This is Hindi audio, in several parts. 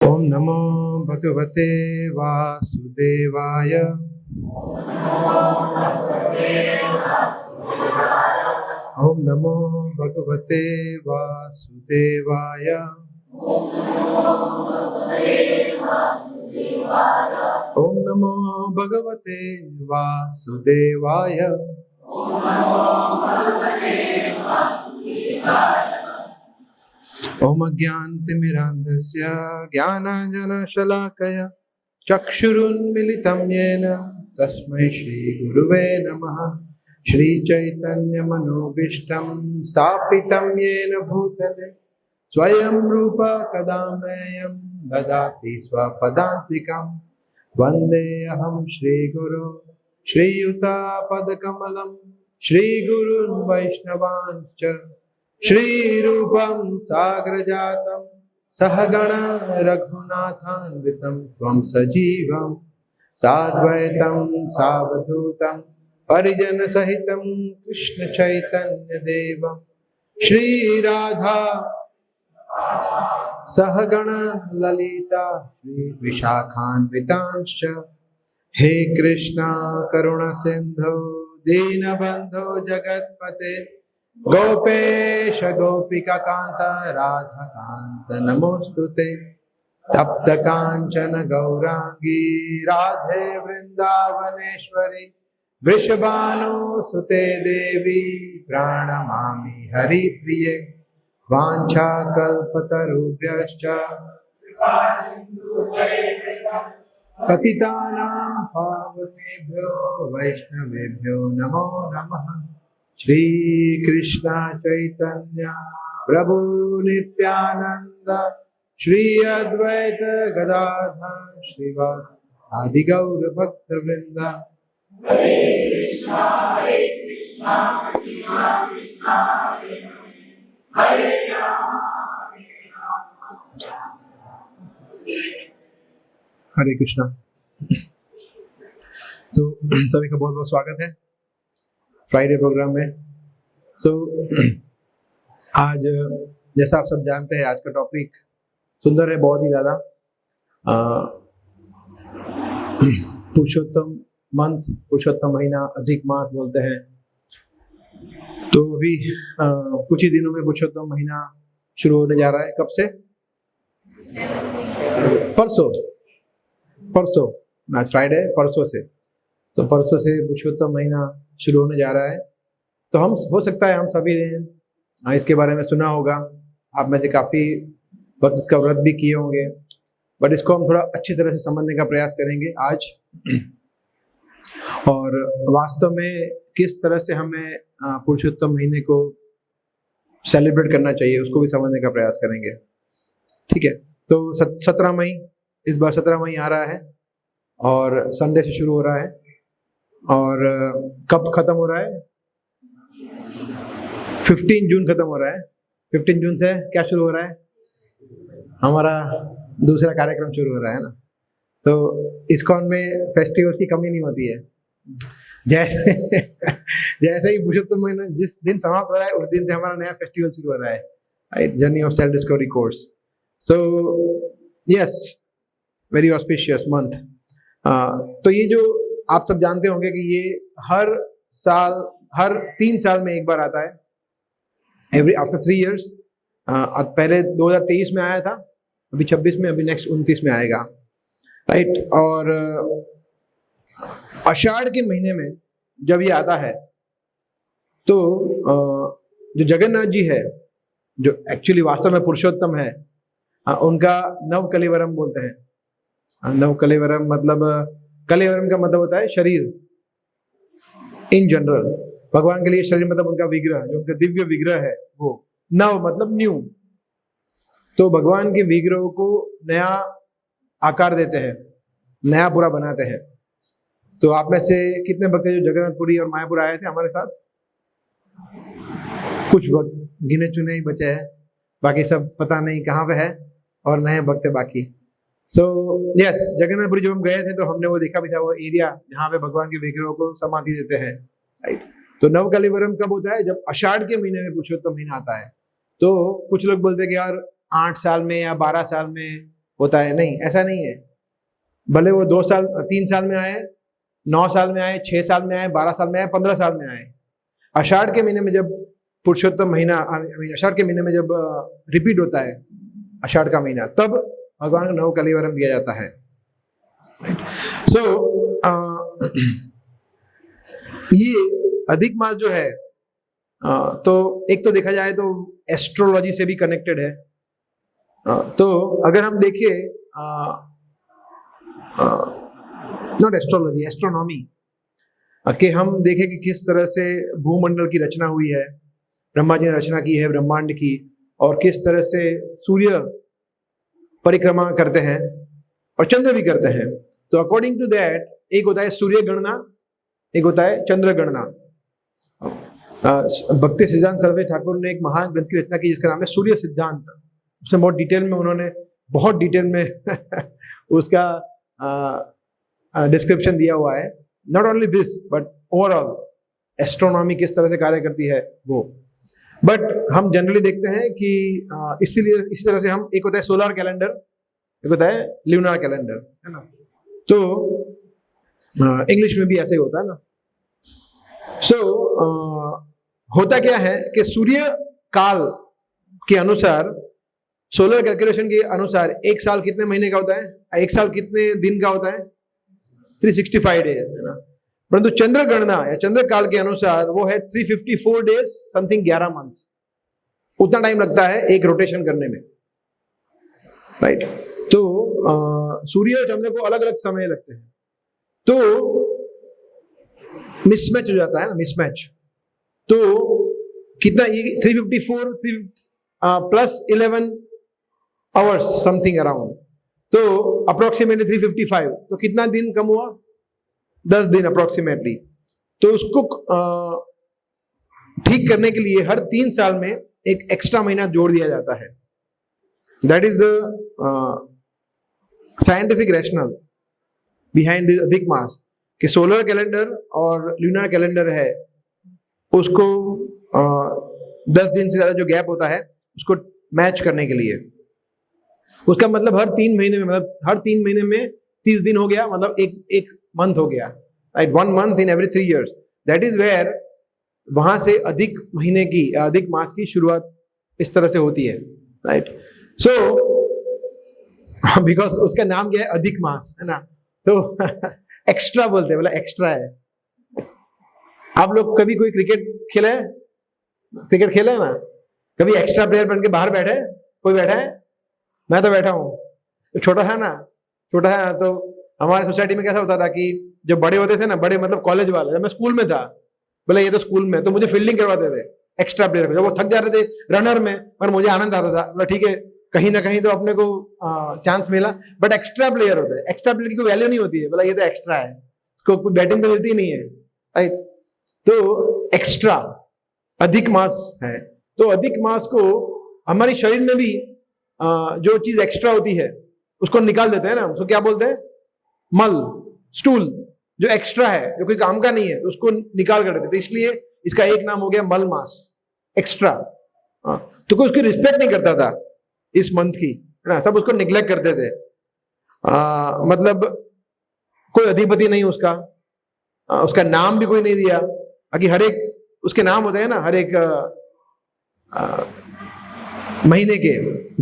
ओम नमो भगवते वासुदेवाय। ओम नमो भगवते वासुदेवाय। ओम नमो भगवते वासुदेवाय। ओम अज्ञानतिमिरान्धस्य ज्ञानाञ्जनशलाकया चक्षुरुन्मिलितं येन तस्मै श्रीगुरुवे नमः। श्रीचैतन्यमनोभीष्टं स्थापितं येन भूतले स्वयं रूप कदा मह्यं ददाति स्वपदान्तिकं। वन्देऽहं श्रीगुरो श्रीयुतापदकमलं श्रीगुरुन् वैष्णवांश्च श्रीरूपं साग्रजातं सहगण रघुनाथान्वितं त्वं सजीवं साद्वैतं सावधूतं परिजनसहितं कृष्णचैतन्यदेवं श्रीराधा सहगण ललिता श्रीविशाखान्वितांश्च। हे कृष्णा करुणा सिंधो दीनबंधो जगत्पते गोपेश गोपिका कांत राधा कांत नमोस्तुते। तप्त कांचन गौरांगी राधे वृंदावनेश्वरी वृषभानुसुते देवी प्रणमामि हरिप्रिये। वाञ्छाकल्पतरुभ्यश्च पतितानां पावनेभ्यो वैष्णवेभ्यो नमो नमः। श्री कृष्ण चैतन्य प्रभु नित्यानंद श्री अद्वैत गदाधर श्रीवास आदि गौर भक्त वृंद। हरे कृष्णा कृष्णा कृष्णा हरे राम हरे कृष्णा। तो सभी का बहुत बहुत स्वागत है फ्राइडे प्रोग्राम में। आज जैसा आप सब जानते हैं, आज का टॉपिक सुंदर है बहुत ही ज़्यादा। पुरुषोत्तम मंथ, पुरुषोत्तम महीना, अधिक मास बोलते हैं। तो अभी कुछ ही दिनों में पुरुषोत्तम महीना शुरू होने जा रहा है। कब से? परसों आज फ्राइडे, परसों से। तो परसों से पुरुषोत्तम महीना शुरू होने जा रहा है। तो हम हो सकता है हम सभी ने इसके बारे में सुना होगा। आप में से काफ़ी वक्त इसका व्रत भी किए होंगे, बट इसको हम थोड़ा अच्छी तरह से समझने का प्रयास करेंगे आज। और वास्तव में किस तरह से हमें पुरुषोत्तम महीने को सेलिब्रेट करना चाहिए उसको भी समझने का प्रयास करेंगे। ठीक है, तो 17 मई, इस बार 17 मई आ रहा है और संडे से शुरू हो रहा है। और कब खत्म हो रहा है? 15 जून खत्म हो रहा है। 15 जून से क्या शुरू हो रहा है? हमारा दूसरा कार्यक्रम शुरू हो रहा है ना। तो इस्कॉन में फेस्टिवल्स की कमी नहीं होती है। जैसे ही पुरुषोत्तम महीना जिस दिन समाप्त हो रहा है उस दिन से हमारा नया फेस्टिवल शुरू हो रहा है, right? Journey of self discovery course. So yes, very auspicious month. तो ये जो आप सब जानते होंगे कि ये हर साल, हर 3 साल में एक बार आता है, एवरी आफ्टर 3 years। पहले 2023 में आया था, अभी 26 में, अभी नेक्स्ट 29 में आएगा, राइट? और आषाढ़ के महीने में जब ये आता है तो जो जगन्नाथ जी है, जो एक्चुअली वास्तव में पुरुषोत्तम है, उनका नव कलेवरम बोलते हैं। नव कलेवरम मतलब, कलेवरम का मतलब होता है शरीर इन जनरल। भगवान के लिए शरीर मतलब उनका विग्रह, जो उनका दिव्य विग्रह है वो। नव मतलब न्यू। तो भगवान के विग्रह को नया आकार देते हैं, नया पूरा बनाते हैं। तो आप में से कितने भक्त जो जगन्नाथपुरी और मायापुर आए थे हमारे साथ? कुछ भक्त गिने चुने ही बचे हैं, बाकी सब पता नहीं कहाँ पे है और नए भक्त है बाकी। सो यस, जगन्नाथपुरी जब हम गए थे तो हमने वो देखा भी था, वो एरिया जहाँ पे भगवान के विग्रहों को समाधि देते हैं, राइट? तो नव कलेवरम कब होता है? जब आषाढ़ के महीने में पुरुषोत्तम महीना आता है। तो कुछ लोग बोलते हैं कि यार 8 साल में या 12 साल में होता है, नहीं, ऐसा नहीं है। भले वो 2 साल 3 साल में आए, 9 साल में आए, 6 साल में आए, 12 साल में आए, 15 साल में आए, आषाढ़ के महीने में जब पुरुषोत्तम महीना, आषाढ़ के महीने में जब रिपीट होता है आषाढ़ का महीना, तब भगवान को नव कलेवरम दिया जाता है। सो ये अधिक मास जो है तो एक तो देखा जाए तो एस्ट्रोलॉजी से भी कनेक्टेड है। तो अगर हम देखें नॉट एस्ट्रोलॉजी, एस्ट्रोनॉमी, कि हम देखें कि किस तरह से भूमंडल की रचना हुई है, ब्रह्मा जी ने रचना की है ब्रह्मांड की, और किस तरह से सूर्य परिक्रमा करते हैं और चंद्र भी करते हैं। तो अकॉर्डिंग टू दैट एक होता है सूर्य गणना, एक होता है चंद्र गणना। भक्ति सिद्धांत सरस्वती ठाकुर ने एक महान ग्रंथ की रचना की जिसका नाम है सूर्य सिद्धांत। उसमें बहुत डिटेल में उसका डिस्क्रिप्शन दिया हुआ है। Not only this but overall astronomy किस तरह से कार्य करती है वो। बट हम जनरली देखते हैं कि इसी तरह से हम, एक होता है सोलर कैलेंडर, एक होता है ल्यूनार कैलेंडर, है ना। तो इंग्लिश में भी ऐसे ही होता है ना। सो होता क्या है कि सूर्य काल के अनुसार, सोलर कैलकुलेशन के अनुसार एक साल कितने महीने का होता है, एक साल कितने दिन का होता है, 365 डेज, है ना। परंतु चंद्र गणना या चंद्र काल के अनुसार वो है 354 डेज समथिंग, 11 मंथ्स। उतना टाइम लगता है एक रोटेशन करने में, राइट। तो सूर्य और चंद्र को अलग अलग समय लगते हैं, तो मिसमैच हो जाता है ना, मिसमैच। तो कितना, ये 354 प्लस 11 आवर्स समथिंग अराउंड, तो अप्रोक्सीमेटली 355, तो कितना दिन कम हुआ, 10 दिन अप्रोक्सीमेटली। तो उसको ठीक करने के लिए हर 3 साल में एक एक्स्ट्रा महीना जोड़ दिया जाता है। That is the scientific rational behind the अधिक मास, कि सोलर कैलेंडर और ल्यूनर कैलेंडर है, उसको 10 दिन से ज्यादा जो गैप होता है उसको मैच करने के लिए। उसका मतलब हर 3 महीने में, मतलब हर 3 महीने में 30 दिन हो गया, मतलब एक मंथ हो गया, right. 1 month in every 3 years। That is where, वहां से अधिक महीने की, अधिक मास की शुरुआत इस तरह से होती है, राइट। सो बिकॉज उसका नाम क्या है, अधिक मास, है ना। तो एक्स्ट्रा बोलते हैं, बोला एक्स्ट्रा है। आप लोग कभी कोई क्रिकेट खेला है, क्रिकेट खेला है ना, कभी एक्स्ट्रा प्लेयर बन के बाहर बैठे, कोई बैठा है? मैं तो बैठा हूँ। तो छोटा था ना, तो हमारे सोसाइटी में कैसा होता था कि जब बड़े होते थे ना, बड़े मतलब कॉलेज वाले, जब मैं स्कूल में था, बोले ये तो स्कूल में, तो मुझे फील्डिंग करवाते थे एक्स्ट्रा प्लेयर को। जब वो थक जाते थे रनर में, पर मुझे आनंद आता था, बोला ठीक है, कहीं ना कहीं तो अपने को चांस मिला। बट एक्स्ट्रा प्लेयर होते हैं, एक्स्ट्रा प्लेयर की कोई वैल्यू नहीं होती है, बोला ये तो एक्स्ट्रा है, उसको कोई बैटिंग तो मिलती नहीं है, राइट। तो एक्स्ट्रा अधिक मास है। तो अधिक मास को हमारे शरीर में भी जो चीज एक्स्ट्रा होती है उसको निकाल देते हैं ना, उसको क्या बोलते हैं, मल, स्टूल, जो एक्स्ट्रा है, जो कोई काम का नहीं है, तो उसको निकाल कर देते। तो इसलिए इसका एक नाम हो गया मल मास, एक्स्ट्रा। तो कोई उसकी रिस्पेक्ट नहीं करता था इस मंथ की, है ना, सब उसको निग्लेक्ट करते थे। मतलब कोई अधिपति नहीं उसका, उसका नाम भी कोई नहीं दिया। बाकी हर एक उसके नाम होते हैं ना, हर एक महीने के,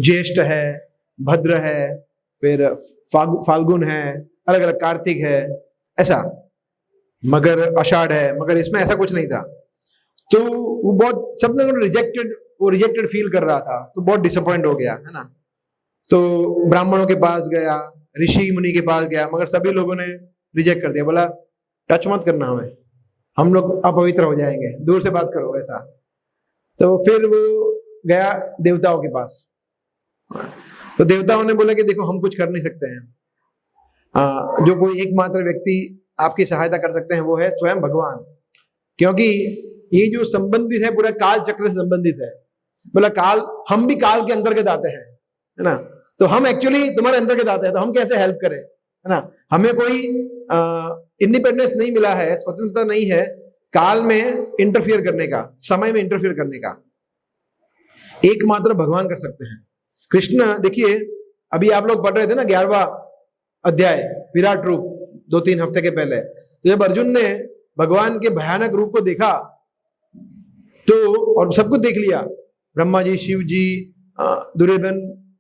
ज्येष्ठ है, भद्र है, फिर फाल्गुन है, अलग अलग, कार्तिक है, ऐसा, मगर आषाढ़ है, मगर इसमें ऐसा कुछ नहीं था। तो वो बहुत, सबने रिजेक्टेड फील कर रहा था, तो बहुत डिसअपॉइंट हो गया, है ना। तो ब्राह्मणों के पास गया, ऋषि मुनि के पास गया, मगर सभी लोगों ने रिजेक्ट कर दिया, बोला टच मत करना हमें, हम लोग अपवित्र हो जाएंगे, दूर से बात करो, ऐसा। तो फिर वो गया देवताओं के पास, तो देवताओं ने बोला कि देखो हम कुछ कर नहीं सकते हैं, जो कोई एकमात्र व्यक्ति आपकी सहायता कर सकते हैं वो है स्वयं भगवान, क्योंकि ये जो संबंधित है पूरा काल चक्र से संबंधित है। बोला काल, हम भी काल के अंतर्गत आते हैं, है ना, तो हम एक्चुअली तुम्हारे अंतर्गत आते हैं, तो हम कैसे हेल्प करें, है ना। हमें कोई इंडिपेंडेंस नहीं मिला है, स्वतंत्रता नहीं है काल में इंटरफियर करने का, समय में इंटरफियर करने का, एकमात्र भगवान कर सकते हैं। कृष्ण देखिए, अभी आप लोग पढ़ रहे थे ना 11वां अध्याय विराट रूप 2-3 हफ्ते के पहले, तो जब अर्जुन ने भगवान के भयानक रूप को देखा तो, और सब कुछ देख लिया, ब्रह्मा जी, शिव जी, दुर्योधन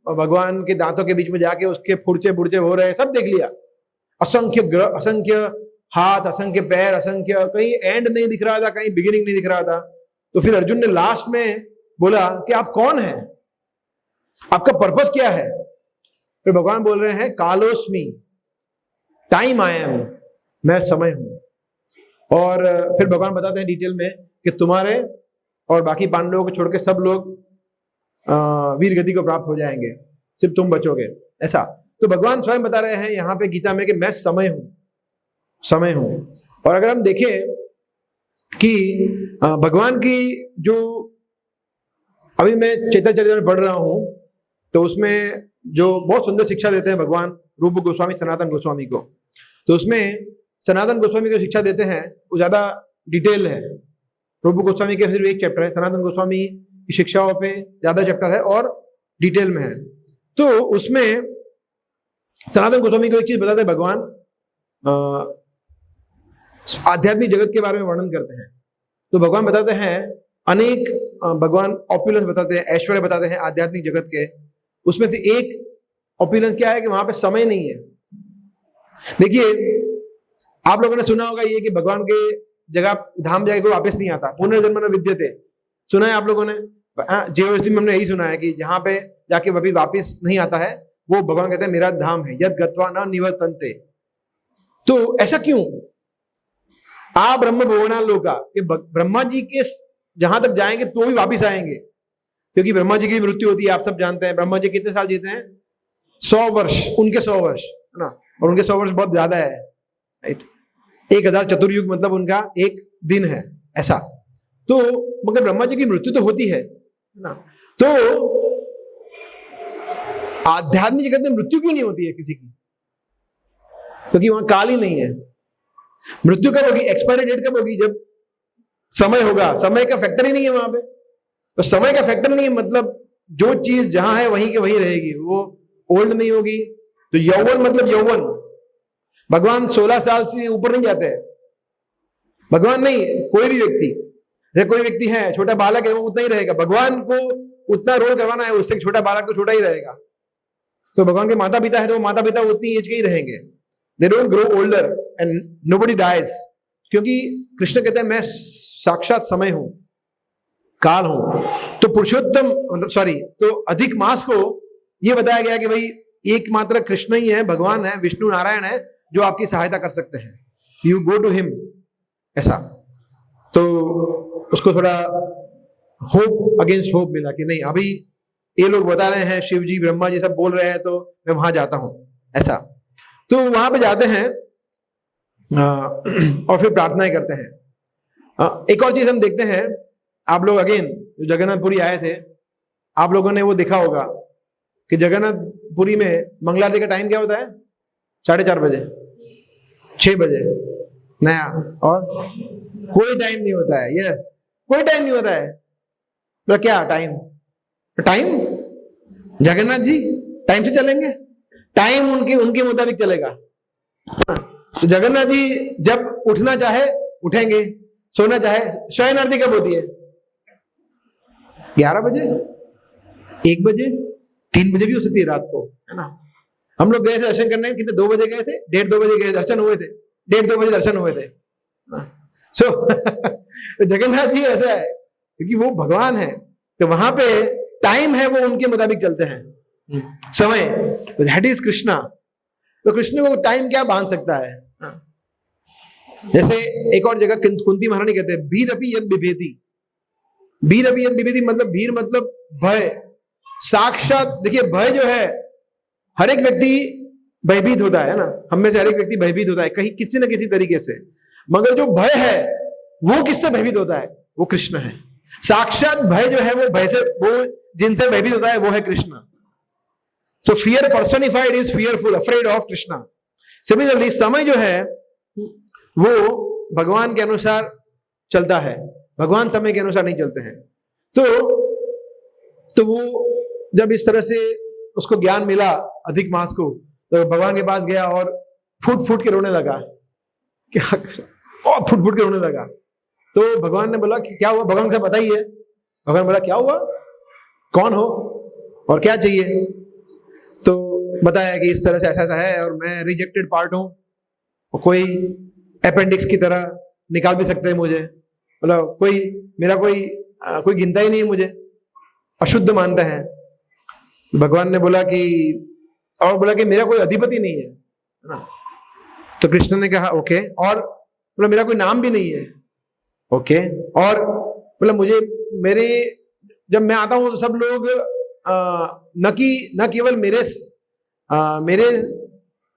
और भगवान के दांतों के बीच में जाके उसके फुरचे बुरचे हो रहे, सब देख लिया, असंख्य हाथ, असंख्य पैर, असंख्य, कहीं एंड नहीं दिख रहा था, कहीं बिगिनिंग नहीं दिख रहा था। तो फिर अर्जुन ने लास्ट में बोला कि आप कौन हैं, आपका पर्पस क्या है? फिर भगवान बोल रहे हैं कालोस्मी, टाइम आई एम, मैं समय हूं। और फिर भगवान बताते हैं डिटेल में कि तुम्हारे और बाकी पांडवों को छोड़ के सब लोग वीर गति को प्राप्त हो जाएंगे, सिर्फ तुम बचोगे, ऐसा। तो भगवान स्वयं बता रहे हैं यहाँ पे गीता में कि मैं समय हूं। और अगर हम देखें कि भगवान की जो, अभी मैं चैतन्य चरितामृत पढ़ रहा हूं, तो उसमें जो बहुत सुंदर शिक्षा देते हैं भगवान रूप गोस्वामी सनातन गोस्वामी को, तो उसमें सनातन गोस्वामी को शिक्षा देते हैं वो ज्यादा डिटेल है। रूप गोस्वामी के सिर्फ एक चैप्टर है, सनातन गोस्वामी की शिक्षाओं पे ज्यादा चैप्टर है और डिटेल में है। तो उसमें सनातन गोस्वामी को एक चीज बताते हैं भगवान, आध्यात्मिक जगत के बारे में वर्णन करते हैं। तो भगवान बताते हैं अनेक, भगवान ऑपुलेंस बताते हैं, ऐश्वर्य बताते हैं आध्यात्मिक जगत के। उसमें से एक ऑपुलेंस क्या है कि वहां पे समय नहीं है। देखिए, आप लोगों ने सुना होगा ये कि भगवान के जगह धाम जाके कोई वापस नहीं आता, पुनर्जन्म न विद्यते, सुना है आप लोगों ने? जीवोष्टि में हमने यही सुना है कि जहां पे जाके कभी वापस नहीं आता है वो भगवान कहते हैं मेरा धाम है, यद गत्वा न निवर्तन्ते। तो ऐसा क्यों? आ ब्रह्म भुवना लोका, कि ब्रह्मा जी के जहां तक जाएंगे तो भी वापिस आएंगे, क्योंकि ब्रह्मा जी की मृत्यु होती है, आप सब जानते हैं। ब्रह्मा जी कितने साल जीते हैं? 100 वर्ष, उनके 100 वर्ष है ना, और उनके 100 वर्ष बहुत ज्यादा है, राइट। 1000 चतुर्युग मतलब उनका एक दिन है, ऐसा। तो मगर ब्रह्मा जी की मृत्यु तो होती है ना, तो आध्यात्मिक जगत में मृत्यु क्यों नहीं होती है किसी की? क्योंकि वहां काल ही नहीं है। मृत्यु कब होगी? एक्सपायरी डेट कब होगी? जब समय होगा। समय का फैक्टर ही नहीं है वहां पे। तो समय का फैक्टर नहीं है मतलब जो चीज जहां है वहीं के वहीं रहेगी, वो ओल्ड नहीं होगी। तो यौवन मतलब यौवन, भगवान 16 साल से ऊपर नहीं जाते हैं। भगवान नहीं, कोई भी व्यक्ति, जैसे कोई व्यक्ति है छोटा बालक है वो उतना ही रहेगा। भगवान को उतना रोल करवाना है, उससे छोटा बालक तो छोटा ही रहेगा। तो भगवान के माता पिता है तो वो माता पिता उतनी एज के ही रहेंगे। They don't grow older and nobody dies, क्योंकि कृष्ण कहते हैं मैं साक्षात समय हूं, काल हूं। तो पुरुषोत्तम मतलब सॉरी, तो अधिक मास को यह बताया गया कि भाई एकमात्र कृष्ण ही है, भगवान है, विष्णु नारायण है जो आपकी सहायता कर सकते हैं। यू गो टू हिम, ऐसा। तो उसको थोड़ा होप अगेंस्ट होप मिला कि नहीं, अभी ये लोग बता रहे हैं, शिव जी ब्रह्मा जी सब बोल रहे हैं, तो मैं वहां जाता हूं, ऐसा। तो वहां पे जाते हैं और फिर प्रार्थनाएं करते हैं। एक और चीज हम देखते हैं, आप लोग अगेन जो जगन्नाथपुरी आए थे, आप लोगों ने वो देखा होगा कि जगन्नाथपुरी में मंगला आरती का टाइम क्या होता है? 4:30 बजे, 6 बजे नया, और कोई टाइम नहीं होता है। यस, कोई टाइम नहीं होता है। तो क्या टाइम? जगन्नाथ जी टाइम से चलेंगे? टाइम उनके मुताबिक चलेगा। तो जगन्नाथ जी जब उठना चाहे उठेंगे, सोना चाहे। शयन आरती कब होती है? 11 बजे, 1 बजे, 3 बजे भी हो सकती है रात को, है ना। हम लोग गए थे दर्शन करने, कितने 2 बजे गए थे, 1:30-2 बजे गए, दर्शन हुए थे, 1:30-2 बजे दर्शन हुए थे। सो तो जगन्नाथ जी ऐसा है क्योंकि वो भगवान है, तो वहां पे टाइम है वो उनके मुताबिक चलते हैं, समय। That is Krishna. तो कृष्ण को टाइम क्या बांध सकता है? जैसे एक और जगह कुंती महारानी कहते हैं भीर अपि यद बिभेति। भीर अपि यद बिभेति मतलब भीर मतलब भय। साक्षात देखिए, भय जो है, हर एक व्यक्ति भयभीत होता है ना, हम में से हर एक व्यक्ति भयभीत होता है कहीं किसी न किसी तरीके से। मगर जो भय है वो किससे भयभीत होता है? वो कृष्ण है। साक्षात भय जो है वो भय से, वो जिनसे भयभीत होता है वो है कृष्ण। सो fear personified is fearful, afraid of Krishna. Similarly समय जो है वो भगवान के अनुसार चलता है, भगवान समय के अनुसार नहीं चलते हैं। तो वो जब इस तरह से उसको ज्ञान मिला अधिक मास को, तो भगवान के पास गया और फूट फूट के रोने लगा। क्या, बहुत फूट फूट के रोने लगा। तो भगवान ने बोला कि क्या हुआ, भगवान को पता ही है। भगवान बोला क्या हुआ, कौन हो और क्या चाहिए। तो बताया कि इस तरह से ऐसा ऐसा है और मैं रिजेक्टेड पार्ट हूं, कोई अपेंडिक्स की तरह निकाल भी सकते हैं मुझे, मतलब कोई मेरा कोई गिनता ही नहीं है, मुझे अशुद्ध मानता है। भगवान ने बोला कि, और बोला कि मेरा कोई अधिपति नहीं है ना। तो कृष्ण ने कहा ओके, और बोला मेरा कोई नाम भी नहीं है, ओके, और बोला मेरे जब मैं आता हूं तो सब लोग न केवल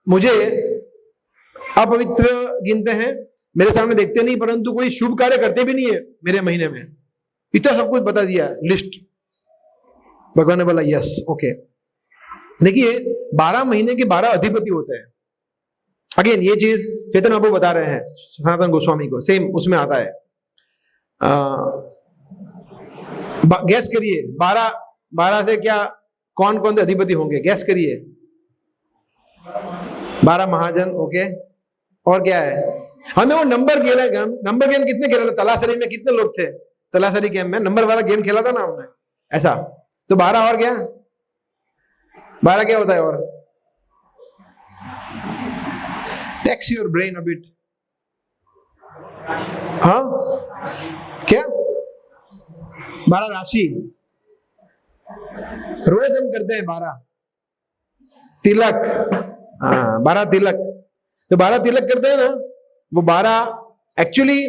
मुझे अपवित्र गिनते हैं, मेरे सामने देखते नहीं, परंतु कोई शुभ कार्य करते भी नहीं है मेरे महीने में। इतना सब कुछ बता दिया लिस्ट। भगवान ने बोला यस ओके। देखिए 12 महीने के 12 अधिपति होते हैं। अगेन ये चीज चेतन बाबू बता रहे हैं सनातन गोस्वामी को, सेम उसमें आता है। गैस करिए 12 से क्या कौन कौन से अधिपति होंगे, गैस करिए। 12 महाजन, ओके, और क्या है। हमने वो नंबर गेम कितने खेला था, तलासरी में कितने लोग थे, तलासरी गेम में नंबर वाला गेम खेला था ना हमने, ऐसा। तो 12 और क्या, 12 क्या होता है, और tax your brain a bit. हाँ क्या, 12 राशि रोज हम करते हैं, 12 तिलक। हाँ 12 तिलक, तो 12 तिलक करते हैं ना, वो 12 एक्चुअली,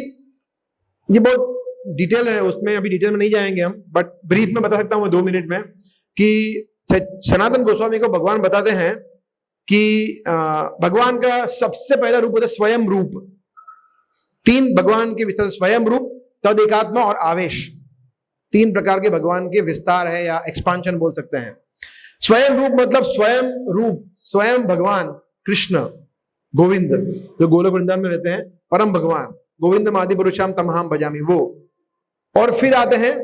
ये बहुत डिटेल है उसमें, अभी डिटेल में नहीं जाएंगे हम, बट ब्रीफ में बता सकता हूं मैं 2 मिनट में कि सनातन गोस्वामी को भगवान बताते हैं कि भगवान का सबसे पहला रूप होता है स्वयं रूप। 3 भगवान के विस्तार, स्वयं रूप, तद एकात्मा और आवेश। 3 प्रकार के भगवान के विस्तार है या एक्सपांशन बोल सकते हैं। स्वयं रूप मतलब स्वयं रूप, स्वयं भगवान कृष्ण गोविंद जो गोलोक वृंदावन में रहते हैं, परम भगवान गोविंदम आदि पुरुषाम तमहाम भजामि, वो। और फिर आते हैं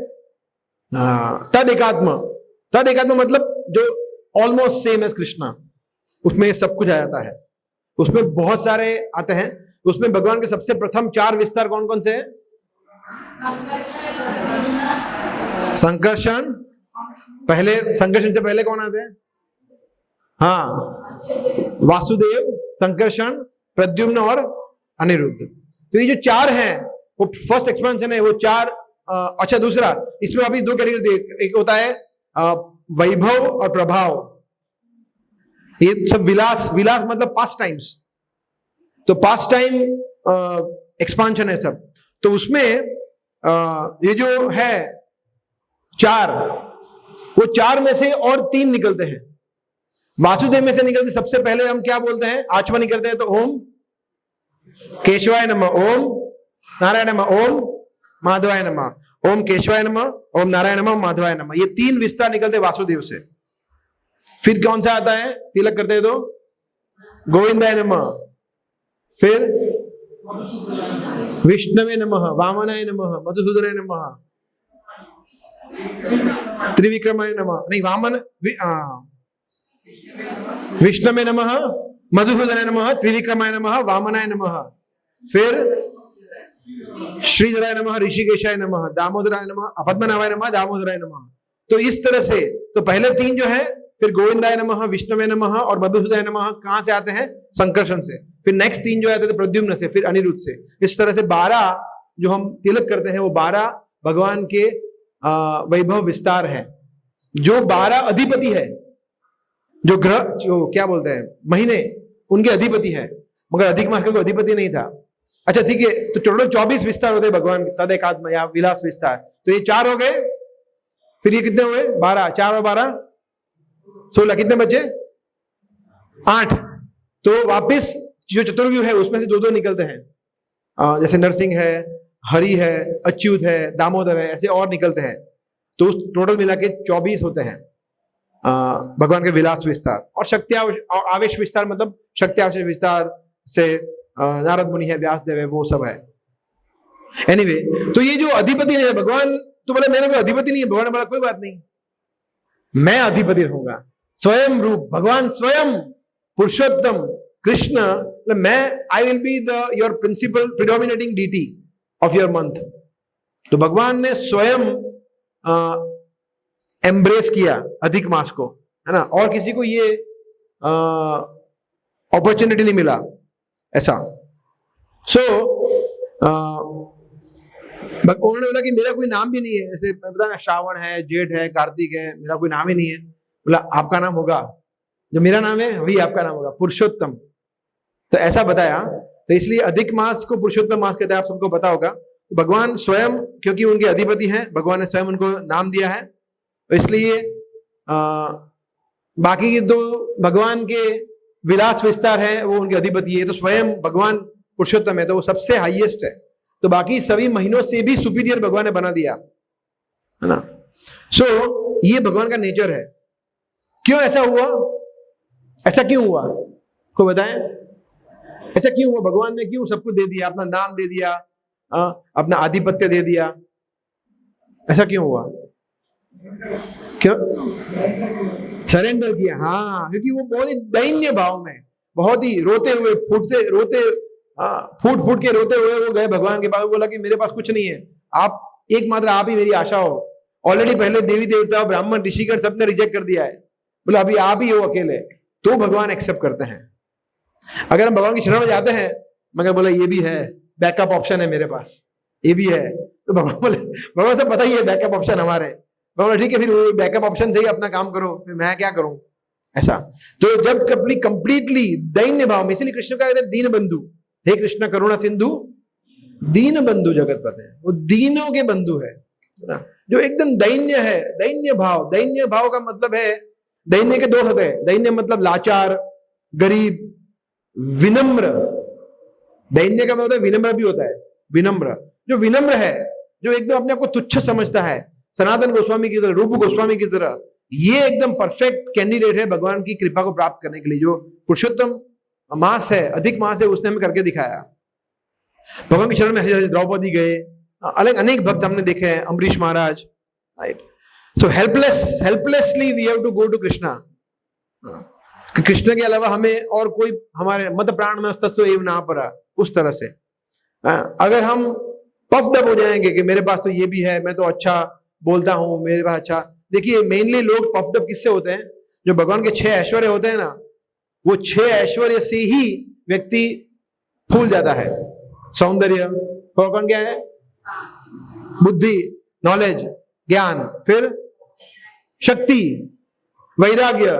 तद एकात्मा। तद एकात्मा मतलब जो ऑलमोस्ट सेम एज कृष्णा, उसमें सब कुछ आ जाता है, उसमें बहुत सारे आते हैं। उसमें भगवान के सबसे प्रथम 4 विस्तार कौन कौन से हैं? संकर्षण, पहले संकर्षण से पहले कौन आते हैं? हाँ वासुदेव, संकर्षण, प्रद्युम्न और अनिरुद्ध। तो ये जो 4 हैं वो फर्स्ट एक्सपेंशन है, वो 4। अच्छा दूसरा, इसमें अभी 2 कैटेगरी, एक होता है वैभव और प्रभाव। ये सब विलास मतलब पास्ट टाइम्स, तो पास्ट टाइम एक्सपांशन है सब। तो उसमें ये जो है 4, वो 4 में से और 3 निकलते हैं। वासुदेव में से निकलते सबसे पहले हम क्या बोलते हैं, आचमनी करते हैं, तो ओम केशवाय नमः, ओम नारायण नमः, ओम माधवाय नमः, ओम केशवाय नमः, ओम नारायण नमः, माधवाय नमः। ये 3 विस्तार निकलते वासुदेव से। फिर कौन सा आता है, तिलक करते हैं तो गोविंदाय नमः, फिर विष्णवे नमः, वामनाय नमः, मधुसूदनाय नमः, त्रिविक्रमाय नमः, नहीं वामन विष्णवे नमः, मधुसूदनाय नमः, त्रिविक्रमाय नमः, वामनाय नमः, फिर श्रीधराय नमः, ऋषिकेशाय नमः, दामोदराय नमः, पद्मनाभाय नमः, दामोदराय नमः। तो इस तरह से तो पहले 3 जो है, फिर गोविंदाय नमः, विष्णवे नमः और मधुसूदनाय नमः कहां से आते हैं? संकर्षण से। फिर नेक्स्ट 3 जो आते थे प्रद्युम्न से, फिर अनिरुद्ध से। इस तरह से 12 जो हम तिलक करते हैं वो 12 भगवान के वैभव विस्तार है। जो 12 अधिपति है, जो ग्रह, जो क्या बोलते हैं महीने, उनके अधिपति है, मगर अधिक मास का कोई अधिपति नहीं था। अच्छा ठीक है, तो टोटल 24 विस्तार होते हैं भगवान के, तद एकात्म या विलास विस्तार। तो ये 4 हो गए, फिर ये कितने हुए? 12, 4 और 12 16, कितने बचे? 8। तो वापिस जो चतुर्व्यूह है उसमें से 2-2 निकलते हैं, जैसे नरसिंह है, हरि है, अच्युत है, दामोदर है, ऐसे और निकलते हैं। तो टोटल मिला के 24 होते हैं भगवान के विलास विस्तार। और शक्ति आवेश विस्तार मतलब शक्ति आवेश विस्तार से नारद मुनि है, व्यासदेव है, वो सब है। एनीवे, तो ये जो अधिपति है भगवान, तो बोले मैंने कोई अधिपति नहीं है। भगवान ने बोला कोई बात नहीं, मैं अधिपति रहूंगा, स्वयं रूप, भगवान स्वयं पुरुषोत्तम कृष्ण, मैं I will be the your principal predominating deity of your month. तो भगवान ने स्वयं एम्ब्रेस किया अधिक मास को, है ना, और किसी को ये अपॉर्चुनिटी नहीं मिला ऐसा। सो उन्होंने बोला कि मेरा कोई नाम भी नहीं है, ऐसे पता ना, श्रावण है, जेठ है, कार्तिक है, मेरा कोई नाम ही नहीं है। बोला आपका नाम होगा, जो मेरा नाम है वही आपका नाम होगा, पुरुषोत्तम। तो ऐसा बताया, तो इसलिए अधिक मास को पुरुषोत्तम मास कहते हैं, आप सबको पता होगा। भगवान स्वयं, क्योंकि उनके अधिपति हैं, भगवान ने स्वयं उनको नाम दिया है, तो इसलिए बाकी के दो भगवान के विलास विस्तार है, वो उनके अधिपति है, तो स्वयं भगवान पुरुषोत्तम है, तो वो सबसे हाईएस्ट है, तो बाकी सभी महीनों से भी सुपीरियर भगवान ने बना दिया, है ना। सो ये भगवान का नेचर है। क्यों ऐसा हुआ, ऐसा क्यों हुआ, को बताएं, ऐसा क्यों हुआ? भगवान ने क्यों सबको दे दिया, अपना नाम दे दिया, अपना आधिपत्य दे दिया, ऐसा क्यों हुआ? क्यों सरेंडर किया? हाँ, क्योंकि वो बहुत ही दैन्य भाव में, बहुत ही रोते हुए, फूट फूट के रोते हुए वो गए भगवान के पास, बोला कि मेरे पास कुछ नहीं है, आप एकमात्र आप ही मेरी आशा हो। ऑलरेडी पहले देवी देवता, ब्राह्मण, ऋषिगण सबने रिजेक्ट कर दिया है, बोला अभी आप ही हो अकेले, तो भगवान एक्सेप्ट करते हैं। अगर हम भगवान की शरण में जाते हैं, मगर बोला ये भी है, बैकअप ऑप्शन है मेरे पास, ये भी है, तो भगवान बोले, भगवान से पता ही है बैकअप ऑप्शन हमारे, भगवान ठीक है फिर बैकअप ऑप्शन से ही अपना काम करो, फिर मैं क्या करूं, ऐसा। तो जब कंप्लीटली दैन्य भाव में, इसलिए कृष्ण का कहते हैं दीन बंधु, हे कृष्ण करुणा सिंधु दीन बंधु जगतपते, वो दीनों के बंधु है ना, जो एकदम दैन्य है, दैन्य भाव। दैन्य भाव का मतलब है, दैन्य के दो होते हैं, दैन्य मतलब लाचार, गरीब, विनम्र। दैन्य का मतलब विनम्र भी होता है, विनम्र, जो विनम्र है, जो एकदम अपने आप को तुच्छ समझता है, सनातन गोस्वामी की तरह, रूप गोस्वामी की तरह, ये एकदम परफेक्ट कैंडिडेट है भगवान की कृपा को प्राप्त करने के लिए। जो पुरुषोत्तम मास है, अधिक मास है, उसने हमें करके दिखाया। भगवान की शरण में ऐसे द्रौपदी गए, अलग अनेक भक्त हमने देखे हैं, Ambarish Maharaj, right. So helplessly we have to go to Krishna. Krishna के अलावा हमें और कोई, हमारे मत प्राण में तस्तो एव ना परा, उस तरह से। अगर हम पफ्ड अप हो जाएंगे कि मेरे पास तो ये भी है, मैं तो अच्छा बोलता हूं, मेरे पास अच्छा, देखिए मेनली लोग पफ्ड अप किससे होते हैं? जो भगवान के 6 ऐश्वर्य होते हैं ना, वो 6 ऐश्वर्य से ही व्यक्ति फूल जाता है। सौंदर्य, कौन क्या है? बुद्धि, नॉलेज, ज्ञान, फिर शक्ति, वैराग्य,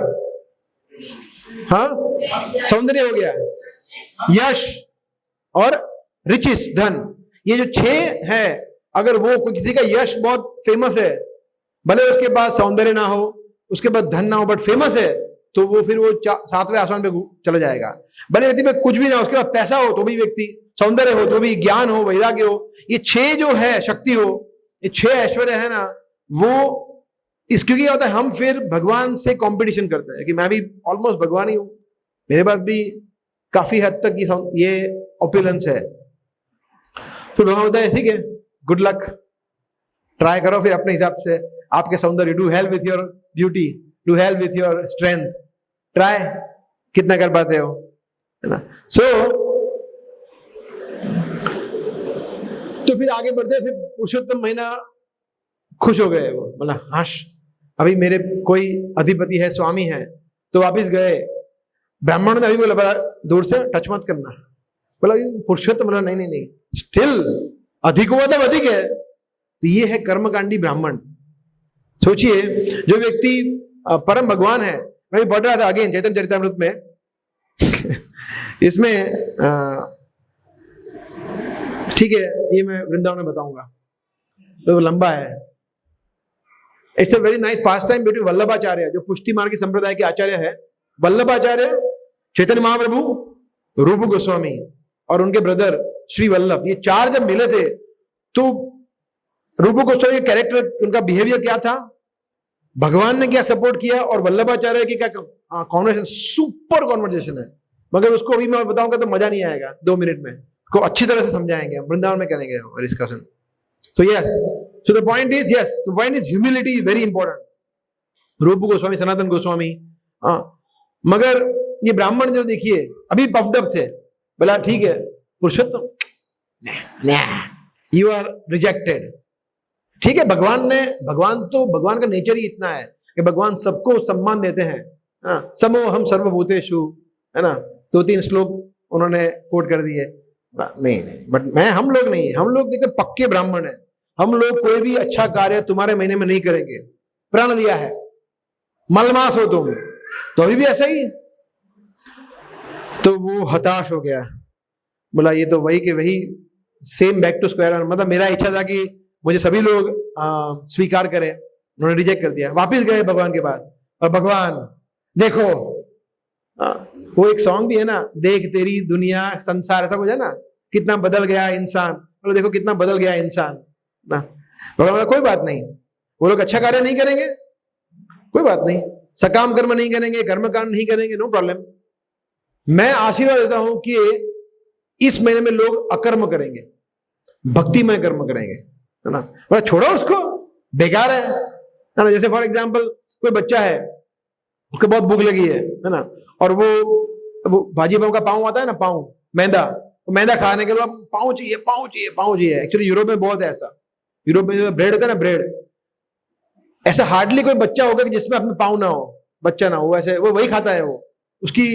हाँ, सौंदर्य हो गया, यश और रिचेस, धन। ये जो 6 है, अगर वो किसी का यश बहुत फेमस है, भले उसके पास सौंदर्य ना हो, उसके पास धन ना हो, बट फेमस है, तो वो फिर वो 7वें आसमान पे चला जाएगा। भले व्यक्ति में कुछ भी ना हो, उसके पास पैसा हो तो भी व्यक्ति, सौंदर्य हो तो भी, ज्ञान हो, वैराग्य हो, ये 6 जो है, शक्ति हो, ये 6 ऐश्वर्य है ना, वो इस, क्योंकि क्या होता है, हम फिर भगवान से कंपटीशन करते हैं कि मैं भी ऑलमोस्ट भगवान ही हूं, मेरे पास भी काफी हद तक ये ओपुलेंस है। फिर भगवान होता है ठीक है, गुड लक, ट्राई करो फिर अपने हिसाब से, आपके सौंदर्य, do help with your beauty, do help with your strength, try कितना कर पाते हो, है ना। तो फिर आगे बढ़ते, फिर पुरुषोत्तम महीना खुश हो गए, वो बोला हाश, अभी मेरे कोई अधिपति है, स्वामी है, तो वापिस गए। ब्राह्मण ने अभी बोला, बड़ा दूर से टच मत करना, बोला पुरुषोत्तम, बोला नहीं नहीं नहीं, स्टिल अधिक हुआ तब अधिक है। तो ये है कर्मकांडी ब्राह्मण। सोचिए, जो व्यक्ति परम भगवान है, मैं भी पढ़ रहा था अगेन चैतन्य चरितामृत में इसमें ठीक है, ये मैं वृंदावन में बताऊंगा, तो लंबा है। It's a very nice pass time between Vallabhacharya, जो पुष्टि मार्ग की संप्रदाय के आचार्य है, वल्लभाचार्य, चैतन्य महाप्रभु, रूप गोस्वामी और उनके ब्रदर श्री वल्लभ, ये 4 जब मिले थे, तो रूप गोस्वामी का कैरेक्टर, उनका बिहेवियर क्या था, भगवान ने क्या सपोर्ट किया, और वल्लभाचार्य की क्या कॉन्वर्सेशन, सुपर कॉन्वर्सेशन है, मगर उसको अभी मैं बताऊंगा तो मजा नहीं आएगा, 2 मिनट में को अच्छी तरह से समझाएंगे, वृंदावन में करेंगे discussion. So yes, so the point is, yes, the point is humility is very important. रूप गोस्वामी, सनातन गोस्वामी, हाँ, मगर ये ब्राह्मण जो देखिए अभी पफ्ड अप थे, बोला ठीक है पुरुषोत्तम, यू आर रिजेक्टेड। ठीक है, भगवान का नेचर ही इतना है कि भगवान सबको सम्मान देते हैं, समो हम सर्वभूतेषु, है ना, 2-3 श्लोक उन्होंने कोट कर दिए। नहीं, बट हम लोग नहीं, हम लोग देखते पक्के ब्राह्मण है, हम लोग कोई भी अच्छा कार्य तुम्हारे महीने में नहीं करेंगे, प्रण दिया है, मलमास हो तुम, तो अभी भी ऐसा ही। तो वो हताश हो गया, बोला ये तो वही के वही same back to square one, मतलब मेरा इच्छा था कि मुझे सभी लोग स्वीकार करें, उन्होंने रिजेक्ट कर दिया। वापिस गए भगवान के पास, और भगवान देखो, वो एक सॉन्ग भी है ना, देख तेरी दुनिया संसार, ऐसा कुछ है ना, कितना बदल गया इंसान, बोलो देखो कितना बदल गया इंसान ना। भगवान बोला कोई बात नहीं, वो लोग अच्छा कार्य नहीं करेंगे, कोई बात नहीं, सकाम कर्म नहीं करेंगे, कर्म कांड नहीं करेंगे, नो प्रॉब्लम, मैं आशीर्वाद देता हूं कि इस महीने में लोग अकर्म करेंगे, भक्तिमय कर्म करेंगे, है ना। बोला छोड़ो उसको, बेकार है ना। जैसे फॉर एग्जाम्पल कोई बच्चा है, उसको बहुत भूख लगी है ना, और वो भाजी पाव का पाव आता है ना, पाव मैदा खाने के लिए पाव चाहिए, पाव चाहिए, पाव चाहिए। एक्चुअली यूरोप में बहुत है ऐसा, यूरोप में जो ब्रेड होता है ना, ब्रेड, ऐसा हार्डली कोई बच्चा होगा कि जिसमें अपने पाव ना हो, बच्चा ना हो, ऐसे वो वही खाता है, वो उसकी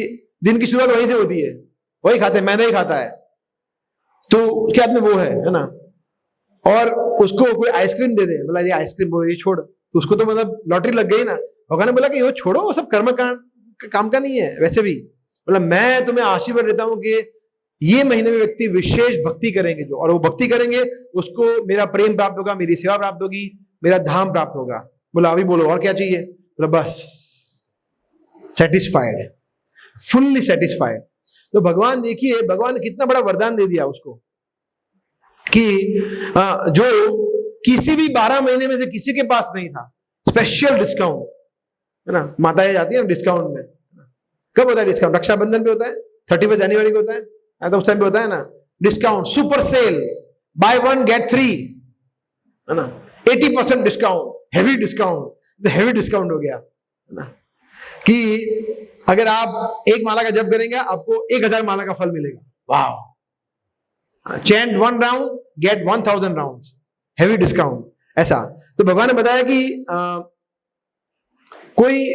दिन की शुरुआत वहीं से होती है, वही खाता है, मैदा ही खाता है, तो उसके हाथ में वो है ना। और उसको कोई आइसक्रीम दे दे, बोला ये आइसक्रीम बोलो ये छोड़, तो उसको तो मतलब लॉटरी लग गई ना। भगवान ने बोला कि वो छोड़ो, वो सब कर्म काम का नहीं है। वैसे भी बोला मैं तुम्हें आशीर्वाद देता हूं कि ये महीने में व्यक्ति विशेष भक्ति करेंगे जो, और वो भक्ति करेंगे उसको मेरा प्रेम प्राप्त होगा, मेरी सेवा प्राप्त होगी, मेरा धाम प्राप्त होगा। बोला अभी बोलो और क्या चाहिए? बोला बस सेटिस्फाइड, फुल्ली सेटिस्फाइड। तो भगवान देखिए, भगवान ने कितना बड़ा वरदान दे दिया उसको कि जो किसी भी 12 महीने में से किसी के पास नहीं था, स्पेशल डिस्काउंट, है ना। माताएं जाती है ना डिस्काउंट में, कब होता है डिस्काउंट? रक्षाबंधन पे होता है, 31 जनवरी को होता है, तो उस टाइम पे होता है ना discount, super sale, buy 1 get 3, है ना, 80% discount, heavy discount, heavy discount हो गया, है ना, कि अगर आप 1 माला का जप करेंगे आपको 1000 माला का फल मिलेगा। वाह, chant 1 round get 1000 round, heavy discount, ऐसा। तो भगवान ने बताया कि कोई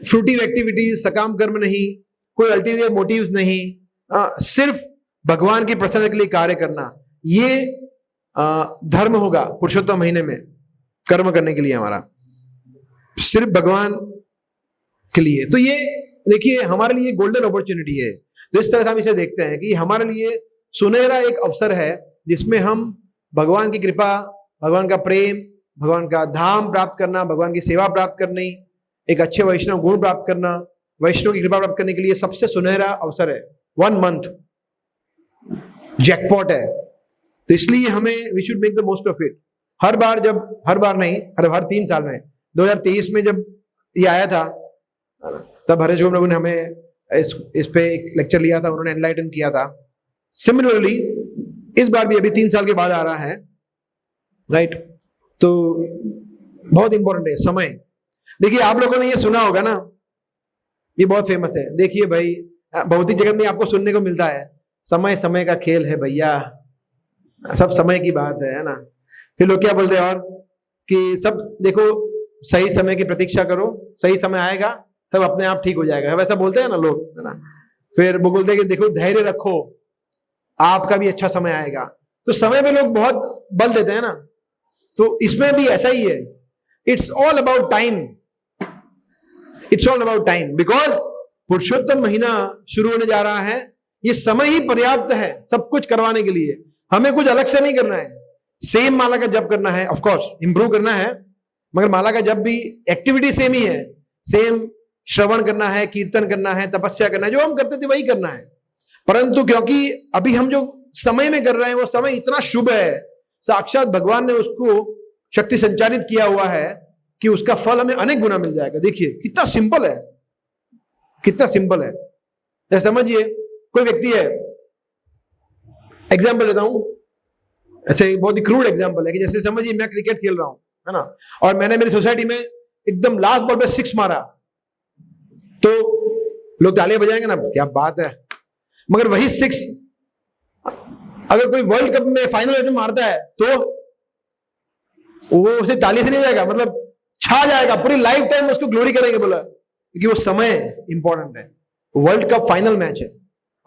फ्रूटिव एक्टिविटीज, सकाम कर्म नहीं, कोई अल्टीरियर मोटिव्स नहीं, सिर्फ भगवान की प्रसन्नता के लिए कार्य करना, ये धर्म होगा पुरुषोत्तम महीने में कर्म करने के लिए, हमारा सिर्फ भगवान के लिए। तो ये देखिए हमारे लिए गोल्डन अपॉर्चुनिटी है। तो इस तरह से हम इसे देखते हैं कि हमारे लिए सुनहरा एक अवसर है जिसमें हम भगवान की कृपा, भगवान का प्रेम, भगवान का धाम प्राप्त करना, भगवान की सेवा प्राप्त करनी, एक अच्छे वैष्णव गुण प्राप्त करना, वैष्णव की कृपा प्राप्त करने के लिए सबसे सुनहरा अवसर है। 1 मंथ जैकपॉट है। तो इसलिए हमें we should make the most of it. हर बार 3 साल में, 2023 में जब ये आया था, तब हरेश गोविंद प्रभु ने हमें इस पे एक लेक्चर लिया था, उन्होंने एनलाइटन किया था। सिमिलरली इस बार भी अभी 3 साल के बाद आ रहा है, राइट। तो बहुत इंपॉर्टेंट है समय। देखिए आप लोगों ने ये सुना होगा ना, ये बहुत फेमस है। देखिए भाई, भौतिक जगत में आपको सुनने को मिलता है, समय समय का खेल है भैया, सब समय की बात है ना। फिर लोग क्या बोलते हैं और कि सब देखो, सही समय की प्रतीक्षा करो, सही समय आएगा तब अपने आप ठीक हो जाएगा, वैसा बोलते हैं ना लोग, है ना। फिर वो बोलते हैं कि देखो धैर्य रखो, आपका भी अच्छा समय आएगा। तो समय पे लोग बहुत बल देते हैं ना, तो इसमें भी ऐसा ही है। It's all about time, it's all about time, because Purushottam महीना शुरू होने जा रहा है। ये समय ही पर्याप्त है सब कुछ करवाने के लिए, हमें कुछ अलग से नहीं करना है। सेम माला का जप करना है, ऑफ कोर्स इंप्रूव करना है, मगर माला का जप भी एक्टिविटी सेम ही है। सेम श्रवण करना है, कीर्तन करना है, तपस्या करना है, जो हम करते थे वही करना है। परंतु क्योंकि अभी हम जो समय में कर रहे हैं वो समय इतना शुभ है, साक्षात भगवान ने उसको शक्ति संचालित किया हुआ है कि उसका फल हमें अनेक गुना मिल जाएगा। देखिए कितना सिंपल है, कितना सिंपल है। जैसे समझिए कोई व्यक्ति है, एग्जाम्पल देता हूं, ऐसे बहुत ही क्रूड एग्जाम्पल है कि जैसे समझिए मैं क्रिकेट खेल रहा हूं, है ना, और मैंने मेरी सोसाइटी में एकदम लास्ट बॉल पे 6 मारा, तो लोग तालियां बजाएंगे ना, क्या बात है। मगर वही 6 अगर कोई वर्ल्ड कप में फाइनल में मारता है तो वो उसे ताली से नहीं हो जाएगा, मतलब छा जाएगा, पूरी लाइफ टाइम उसको ग्लोरी करेंगे, बोला, क्योंकि वो समय इंपॉर्टेंट है। वर्ल्ड कप फाइनल मैच है,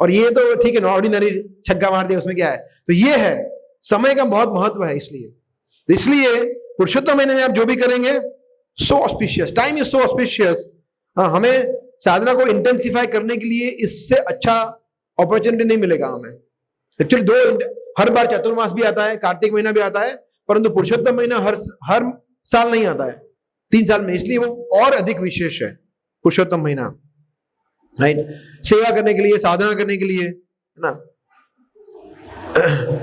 और ये तो ठीक है, ऑर्डिनरी छक्का मार दिया, उसमें क्या है। तो ये है, समय का बहुत महत्व है। इसलिए पुरुषोत्तम महीने में आप जो भी करेंगे, so auspicious, time is so auspicious. हमें साधना को इंटेंसिफाई करने के लिए इससे अच्छा अपॉर्चुनिटी नहीं मिलेगा हमें। एक्चुअली हर बार चतुर्मास भी आता है, कार्तिक महीना भी आता है, परंतु पुरुषोत्तम महीना हर साल नहीं आता है, 3 साल में, इसलिए वो और अधिक विशेष है पुरुषोत्तम महीना, राइट। सेवा करने के लिए, साधना करने के लिए, है ना।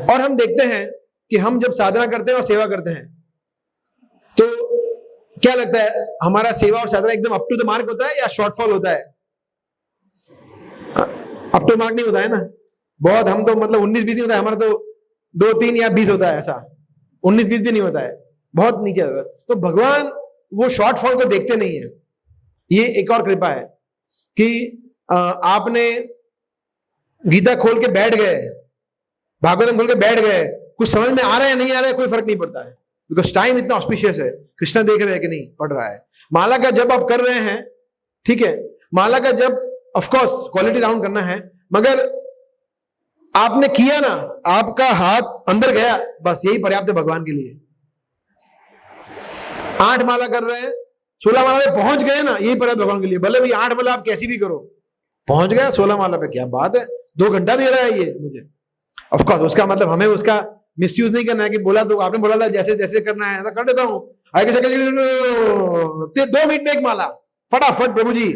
और हम देखते हैं कि हम जब साधना करते हैं और सेवा करते हैं तो क्या लगता है, हमारा सेवा और साधना एकदम अप टू द मार्क होता है या शॉर्टफॉल होता है? अप टू मार्क नहीं होता है ना, बहुत, हम तो मतलब 19-20 नहीं होता है हमारा, तो 2-3 या 20 होता है, ऐसा 19-20 भी नहीं होता है, बहुत नीचे होता है। तो भगवान वो शॉर्टफॉल को देखते नहीं है। ये एक और कृपा है कि आपने गीता खोल के बैठ गए, भागवतम खोल के बैठ गए, कुछ समझ में आ रहा है नहीं आ रहा है कोई फर्क नहीं पड़ता है, बिकॉज टाइम इतना ऑस्पिशियस है। कृष्णा देख रहे हैं कि नहीं, पढ़ रहा है। माला का जब आप कर रहे हैं, ठीक है, माला का जब ऑफकोर्स क्वालिटी राउंड करना है, मगर आपने किया ना, आपका हाथ अंदर गया, बस यही पर्याप्त है भगवान के लिए। 8 माला कर रहे हैं, 16 माला पे पहुंच गए ना, यही पर्याप्त भगवान के लिए। भले भी 8 माला आप कैसी भी करो, पहुंच गया 16 माला पे, क्या बात है, 2 घंटा दे रहा है ये मुझे। ऑफकोर्स उसका मतलब हमें उसका मिसयूज नहीं करना है कि बोला तो आपने बोला था जैसे जैसे करना है ऐसा कर देता हूं, 2 मिनट में 1 माला फटाफट प्रभु जी।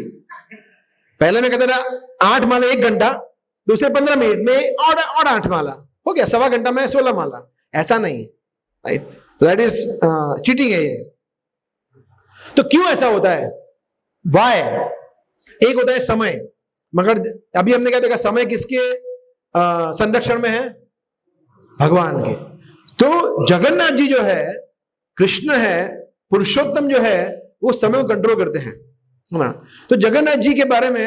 पहले मैं कहता था 8 माला 1 घंटा, दूसरे 15 मिनट में और 8 माला हो गया, 1.25 घंटा में 16 माला। ऐसा नहीं, राइट, दैट इज चीटिंग है ये। तो क्यों ऐसा होता है, वाई? एक होता है समय, मगर अभी हमने क्या देखा, समय किसके संरक्षण में है? भगवान के। तो जगन्नाथ जी जो है, कृष्ण है, पुरुषोत्तम जो है, वो समय को कंट्रोल करते हैं, है ना। तो जगन्नाथ जी के बारे में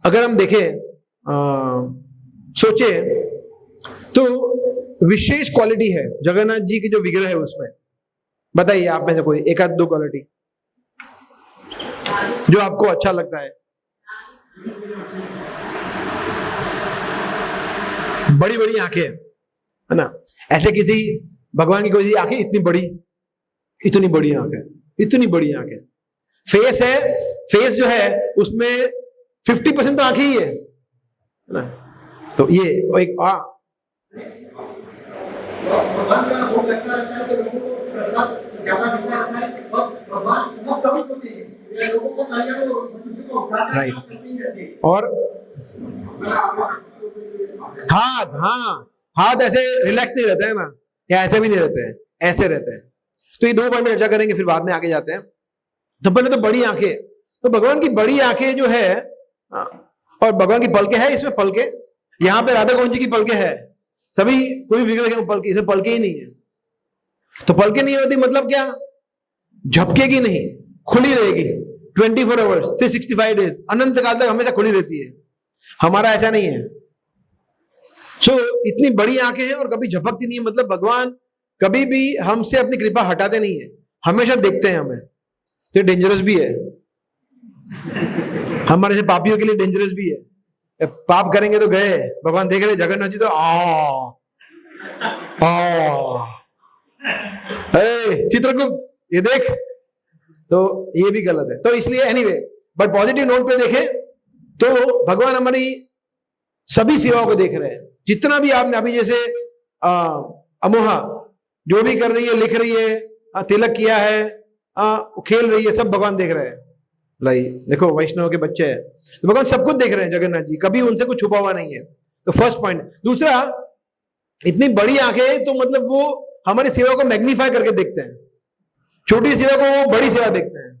अगर हम देखें, सोचे, तो विशेष क्वालिटी है जगन्नाथ जी की जो विग्रह है उसमें। बताइए आप में से कोई 1-2 क्वालिटी जो आपको अच्छा लगता है। बड़ी बड़ी आंखें, है ना, ऐसे किसी भगवान की कोई आंखें इतनी बड़ी आंखें, इतनी बड़ी आंखें। फेस है, फेस जो है उसमें 50% तो आंखें ही है ना। तो ये एक भगवान का भोग लगता रहता है तो लोगों को प्रसाद ज्यादा मिलता रहता है, और भगवान बहुत कम होते हैं, लोगों को मनुष्य को राइट। और हाथ ऐसे रिलैक्स नहीं रहते हैं ना, या ऐसे भी नहीं रहते हैं, ऐसे रहते हैं। तो ये 2 पॉइंट में चर्चा करेंगे, फिर बाद में आगे जाते हैं। तो पहले तो बड़ी आंखें, तो भगवान की बड़ी आंखें जो है, और भगवान की पलके है, इसमें पलके, यहाँ पे राधा गोविंद जी की पलके है, सभी कोई विग्रह के पलके, इसमें पलके ही नहीं है। तो पलके नहीं होती मतलब क्या, झपकेगी नहीं, खुली रहेगी 24 आवर्स 365 डेज, अनंत काल तक हमेशा खुली रहती है। हमारा ऐसा नहीं है। सो इतनी बड़ी आंखें हैं और कभी झपकती नहीं है, मतलब भगवान कभी भी हमसे अपनी कृपा हटाते नहीं है, हमेशा देखते हैं हमें। तो डेंजरस भी है, हमारे से पापियों के लिए डेंजरस भी है। पाप करेंगे तो गए, भगवान देख रहे, जगन्नाथ जी तो चित्रगुप्त ये देख, तो ये भी गलत है। तो इसलिए एनीवे, बट पॉजिटिव नोट पे देखें तो भगवान हमारी सभी सेवाओं को देख रहे हैं। जितना भी आपने अभी जैसे अमोहा जो भी कर रही है, लिख रही है, तिलक किया है, खेल रही है, सब भगवान देख रहे हैं। देखो वैष्णव के बच्चे हैं तो भगवान सब कुछ देख रहे हैं जगन्नाथ जी, कभी उनसे कुछ छुपा हुआ नहीं है। तो फर्स्ट पॉइंट। दूसरा, इतनी बड़ी आंखें, तो मतलब वो हमारी सेवा को मैग्नीफाई करके देखते हैं, छोटी सेवा को वो बड़ी सेवा देखते हैं।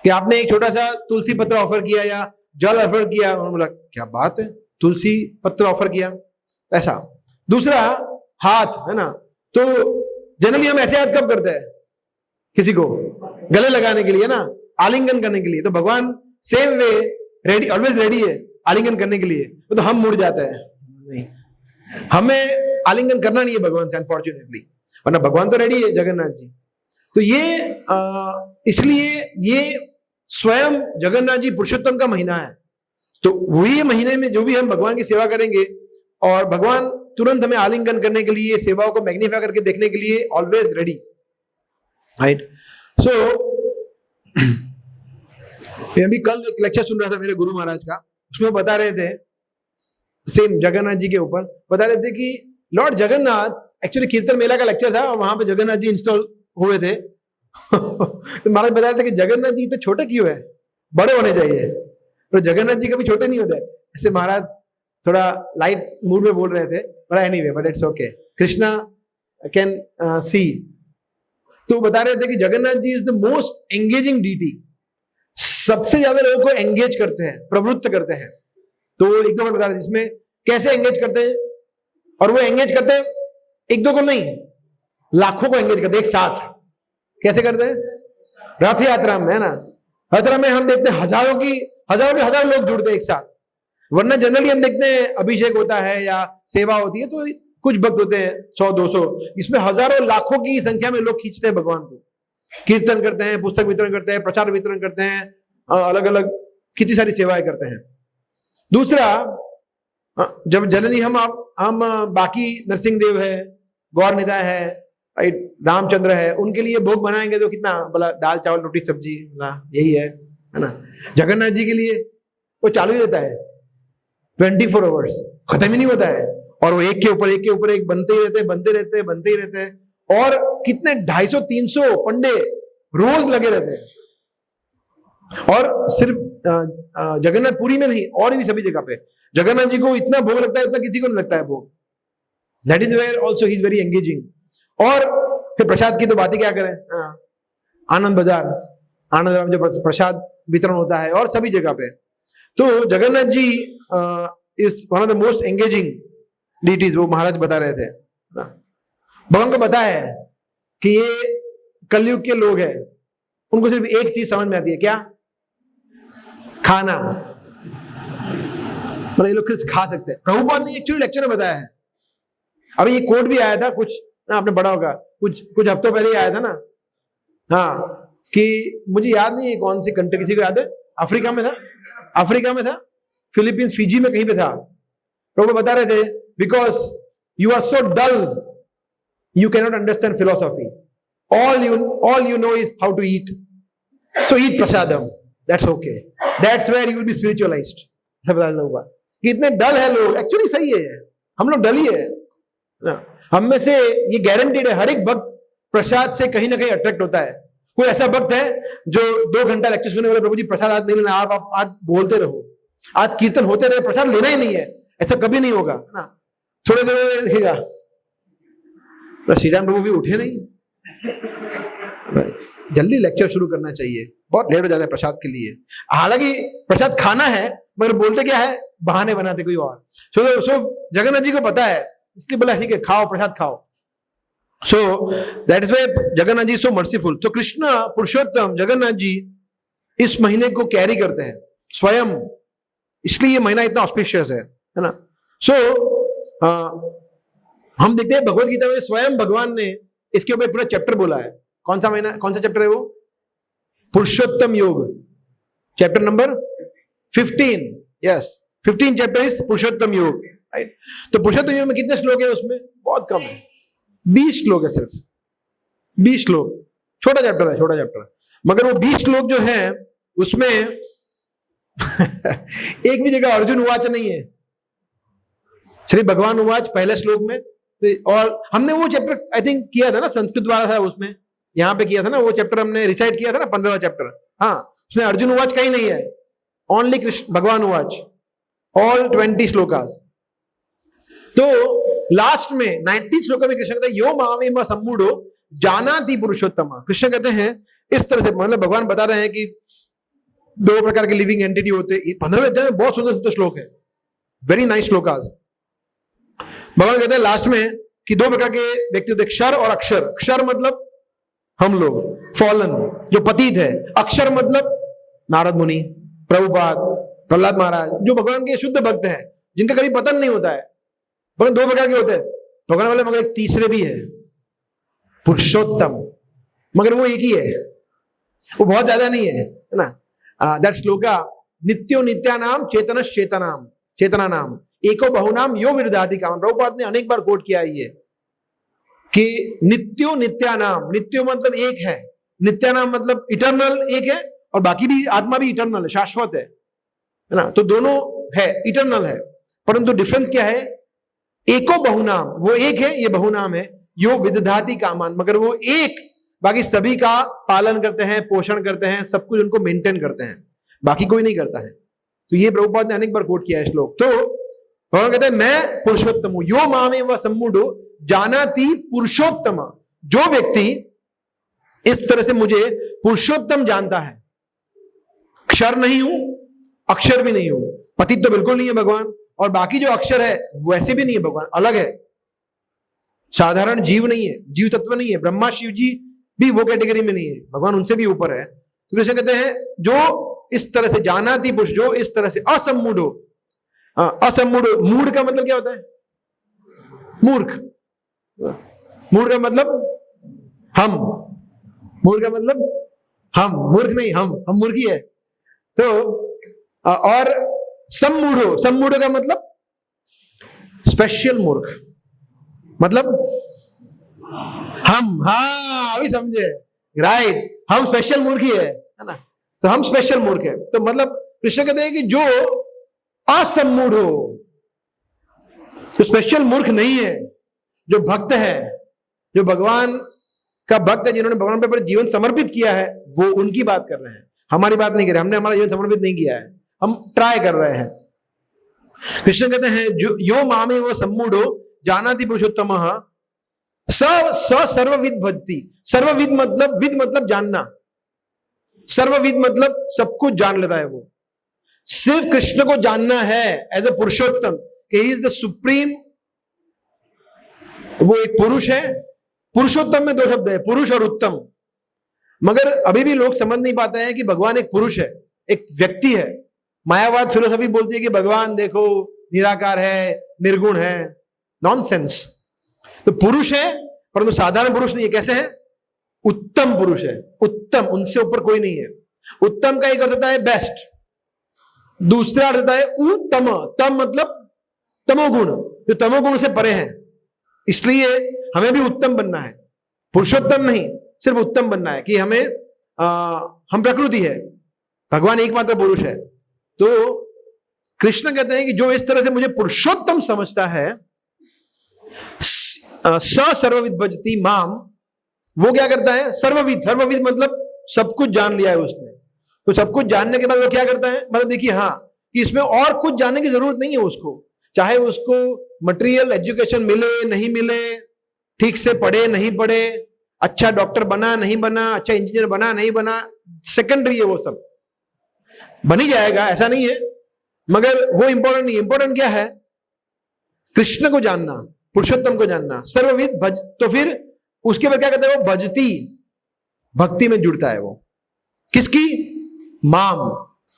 कि आपने एक छोटा सा तुलसी पत्र ऑफर किया या जल ऑफर किया, उन्होंने बोला क्या बात है, तुलसी पत्र ऑफर किया, ऐसा। दूसरा, हाथ, है ना, तो जनरली हम ऐसे हाथ कब करते हैं, किसी को गले लगाने के लिए ना, आलिंगन करने के लिए, तो भगवान same way ready, always ready है आलिंगन करने के लिए, तो हम मुड़ जाते हैं। नहीं, हमें आलिंगन करना नहीं है भगवान से अनफॉर्चुनेटली, वरना भगवान तो रेडी है जगन्नाथ जी। तो ये इसलिए ये स्वयं जगन्नाथ जी पुरुषोत्तम का महीना है, तो वही महीने में जो भी हम भगवान की सेवा करेंगे और भगवान तुरंत हमें आलिंगन करने के लिए, सेवाओं को मैग्नीफाई करके देखने के लिए ऑलवेज रेडी, राइट। सो मैं अभी कल एक लेक्चर सुन रहा था मेरे गुरु महाराज का, उसमें बता रहे थे सेम जगन्नाथ जी के ऊपर, बता रहे थे कि लॉर्ड जगन्नाथ, एक्चुअली कीर्तन मेला का लेक्चर था और वहां पे जगन्नाथ जी इंस्टॉल हुए थे तो महाराज बता रहे थे कि जगन्नाथ जी इतने छोटे क्यों है, बड़े होने चाहिए, तो जगन्नाथ जी कभी छोटे नहीं होते। ऐसे महाराज थोड़ा लाइट मूड में बोल रहे थे, पर anyway but it's okay, Krishna can see. तो बता रहे थे कि Jagannath ji is the most engaging deity, सबसे ज्यादा लोगों को एंगेज करते हैं, प्रवृत्त करते हैं। तो एक दो बार बता रहे थे इसमें कैसे एंगेज करते हैं, और वो एंगेज करते हैं एक दो को नहीं, लाखों को एंगेज करते हैं एक साथ। कैसे करते हैं? रथ यात्रा में, है ना, रथ यात्रा में हम देखते हैं हजारों के हजार लोग जुड़ते हैं एक साथ, वरना जनरली हम देखते हैं अभिषेक होता है या सेवा होती है तो कुछ भक्त होते हैं 100-200, इसमें हजारों लाखों की संख्या में लोग खींचते हैं भगवान को, कीर्तन करते हैं, पुस्तक वितरण करते हैं, प्रचार वितरण करते हैं, अलग अलग कितनी सारी सेवाएं करते हैं। दूसरा, जब जनरली हम बाकी नरसिंह देव है, गौर निताय है, राइट, रामचंद्र है, उनके लिए भोग बनाएंगे तो कितना बोला, दाल चावल रोटी सब्जी, यही है ना। जगन्नाथ जी के लिए वो चालू ही रहता है 24 आवर्स, खत्म ही नहीं होता है, और वो एक के ऊपर एक बनते ही रहते हैं, और कितने 250-300 पंडे रोज लगे रहते हैं, और सिर्फ जगन्नाथपुरी में नहीं, और भी सभी जगह पे जगन्नाथ जी को इतना भोग लगता है, उतना किसी को नहीं लगता है भोग। That is where also he is very engaging. और फिर प्रसाद की तो बात ही क्या करें, आनंद बाजार में जो प्रसाद वितरण होता है और सभी जगह पे, तो Jagannath ji is one of the most engaging deities, वो महाराज बता रहे थे। भगवान को पता है कि ये कलयुग के लोग हैं, उनको सिर्फ एक चीज समझ में आती है, क्या? खाना, मतलब ये लोग खा सकते हैं। प्रभुपाद ने एक्चुअली लेक्चर में बताया है, अभी ये कोड भी आया था कुछ ना, आपने पढ़ा होगा, कुछ हफ्तों पहले ही आया था ना, हाँ, कि मुझे याद नहीं है कौन सी कंट्री, किसी को याद है? अफ्रीका में था, फिलीपींस, फिजी में कहीं पे था। प्रभु बता रहे थे, because you are so dull, you can not understand philosophy, all you know is how to eat, so eat prasadam, that's okay, that's where you will be spiritualized। सब बता दूंगा कि इतने डल है लोग, एक्चुअली सही है, हम लोग डल ही है ना। हम में से ये गारंटीड है, हर एक भक्त प्रसाद से कहीं ना कहीं अट्रैक्ट होता है। कोई ऐसा भक्त है जो 2 घंटा लेक्चर सुनने वाले, प्रभु जी प्रसाद आज नहीं लेना, आप आज बोलते रहो, आज कीर्तन होते रहे, प्रसाद लेना ही नहीं है, ऐसा कभी नहीं होगा ना। थोड़े देर में देखेगा श्री राम प्रभु भी उठे नहीं, जल्दी लेक्चर शुरू करना चाहिए, बहुत लेट हो जाता है प्रसाद के लिए। हालांकि प्रसाद खाना है, मगर बोलते क्या है, बहाने बनाते कोई और। सो जगन्नाथ जी को पता है, इसलिए बोला ठीक है, खाओ प्रसाद खाओ। So that is why Jagannath ji so merciful. तो कृष्ण पुरुषोत्तम जगन्नाथ जी इस महीने को कैरी करते हैं स्वयं, इसलिए ये महीना इतना ऑस्पिशियस है ना। सो हम देखते हैं भगवत गीता में स्वयं भगवान ने इसके ऊपर पूरा चैप्टर बोला है। कौन सा महीना, कौन सा चैप्टर है वो? Purushottam Yoga, chapter number 15। Yes, 15 chapter is Purushottam Yoga, right. तो पुरुषोत्तम योग में कितने श्लोक है? उसमें बहुत कम है, 20 श्लोक है, सिर्फ 20 श्लोक। छोटा चैप्टर है, छोटा चैप्टर, मगर वो 20 श्लोक जो है उसमें एक भी जगह अर्जुन उवाच नहीं है, श्री भगवान उवाच पहले श्लोक में। और हमने वो चैप्टर आई थिंक किया था ना, संस्कृत वाला था, उसमें यहाँ पे किया था ना वो चैप्टर, हमने रिसाइट किया था ना 15वां चैप्टर। हाँ, उसमें अर्जुन उवाच कहीं नहीं है, ओनली कृष्ण भगवान उवाच, ऑल 20 श्लोकास। तो लास्ट में 19 श्लोक में कृष्ण कहते हैं, यो मामेव सम्मूढ़ो जानाति पुरुषोत्तम। कृष्ण कहते हैं इस तरह से, मतलब भगवान बता रहे हैं कि 2 प्रकार के लिविंग एंटिटी होते हैं। 15वें अध्याय में बहुत सुंदर सुंदर श्लोक है, वेरी नाइस श्लोकास। भगवान कहते हैं लास्ट में कि 2 प्रकार के व्यक्ति होते हैं, क्षर और अक्षर। क्षर मतलब हम लोग फॉलन, जो पतित है। अक्षर मतलब नारद मुनि, प्रभुपाद, प्रहलाद महाराज, जो भगवान के शुद्ध भक्त हैं, जिनका कभी पतन नहीं होता है। भगवान दो प्रकार के होते हैं भगवान वाले, मगर एक तीसरे भी है, पुरुषोत्तम, मगर वो एक ही है, वो बहुत ज्यादा नहीं है ना। दैट श्लोका नित्यो नित्यानाम चेतनश चेतनाम चेतनानाम एको बहुनाम यो विदधाति कामम। प्रभुपाद ने अनेक बार कोट किया है ये कि नित्यो नित्यानाम, नित्यो मतलब एक है, नित्यानाम मतलब इटर्नल एक है, और बाकी भी आत्मा भी इटर्नल है, शाश्वत है ना। तो दोनों है, इटर्नल है, परंतु डिफरेंस क्या है? एको बहुनाम, वो एक है, ये बहुनाम है। यो विदधाति कामान, मगर वो एक बाकी सभी का पालन करते हैं, पोषण करते हैं, सब कुछ उनको मेंटेन करते हैं, बाकी कोई नहीं करता है। तो ये प्रभुपाद ने अनेक बार कोट किया है श्लोक। तो भगवान कहते हैं मैं पुरुषोत्तम हूं, यो मामे व सम्मूढ़ो जानाति पुरुषोत्तम। जो व्यक्ति इस तरह से मुझे पुरुषोत्तम जानता है, क्षर नहीं हूं, अक्षर भी नहीं हूं, पतित तो बिल्कुल नहीं है भगवान, और बाकी जो अक्षर है वैसे भी नहीं है भगवान, अलग है, साधारण जीव नहीं है, जीव तत्व नहीं है। ब्रह्मा शिव जी भी वो कैटेगरी में नहीं है, भगवान उनसे भी ऊपर है। तो कृष्ण कहते हैं जो इस तरह से जानाति पुरुष, जो इस तरह से असम्मूढ़ो, असम्मूढ़ो, मूढ़ का मतलब क्या होता है? मूर्ख। मूढ़ का मतलब हम, मूर्ख का मतलब हम, मूर्ख नहीं, हम मूर्खी है। तो और सम्मूढ़ो, सम्मूढ़ो का मतलब स्पेशल मूर्ख, मतलब हम, हाँ अभी समझे, राइट, हम स्पेशल मूर्ख ही है ना। तो हम स्पेशल मूर्ख है, तो मतलब कृष्ण कहते हैं कि जो असम्मूढ़ हो, तो स्पेशल मूर्ख नहीं है, जो भक्त है, जो भगवान का भक्त है, जिन्होंने भगवान पर जीवन समर्पित किया है, वो उनकी बात कर रहे हैं, हमारी बात नहीं कर रहे। हमने हमारा जीवन समर्पित नहीं किया है, हम ट्राई कर रहे हैं। कृष्ण कहते हैं जो यो मामे वो सम्मूढ़ो जानाति पुरुषोत्तम सर्वविद भक्ति। सर्वविद मतलब, विद मतलब जानना, सर्वविद मतलब सब कुछ जान लेता है। वो सिर्फ कृष्ण को जानना है as a Purushottam, he is the supreme, वो एक पुरुष है। पुरुषोत्तम में दो शब्द है, पुरुष और उत्तम, मगर अभी भी लोग समझ नहीं पाते हैं कि भगवान एक पुरुष है, एक व्यक्ति है। मायावाद फिलोसफी बोलती है कि भगवान देखो निराकार है, निर्गुण है, नॉनसेंस। तो पुरुष है, परंतु साधारण पुरुष नहीं है। कैसे है? उत्तम पुरुष है, उत्तम, उनसे ऊपर कोई नहीं है। उत्तम का एक अर्थ होता है बेस्ट, दूसरा अर्थ होता है उत्तम। तम मतलब तमोगुण, जो तमोगुण से परे हैं। इसलिए हमें भी उत्तम बनना है, पुरुषोत्तम नहीं, सिर्फ उत्तम बनना है कि हमें हम प्रकृति है, भगवान एकमात्र पुरुष है। तो कृष्ण कहते हैं कि जो इस तरह से मुझे पुरुषोत्तम समझता है, स सर्वविद भजति माम, वो क्या करता है? सर्वविद, सर्वविद मतलब सब कुछ जान लिया है उसने। तो सब कुछ जानने के बाद वो क्या करता है? मतलब देखिए, हाँ, कि इसमें और कुछ जानने की जरूरत नहीं है उसको, चाहे उसको मटेरियल एजुकेशन मिले नहीं मिले, ठीक से पढ़े नहीं पढ़े, अच्छा डॉक्टर बना नहीं बना, अच्छा इंजीनियर बना नहीं बना, सेकेंडरी है, वो सब बन ही जाएगा, ऐसा नहीं है, मगर वो इंपॉर्टेंट नहीं। इंपॉर्टेंट क्या है? कृष्ण को जानना, पुरुषोत्तम को जानना, सर्वविद भज। तो फिर उसके बाद क्या कहते हैं? वो भजती, भक्ति में जुड़ता है। वो किसकी? माम,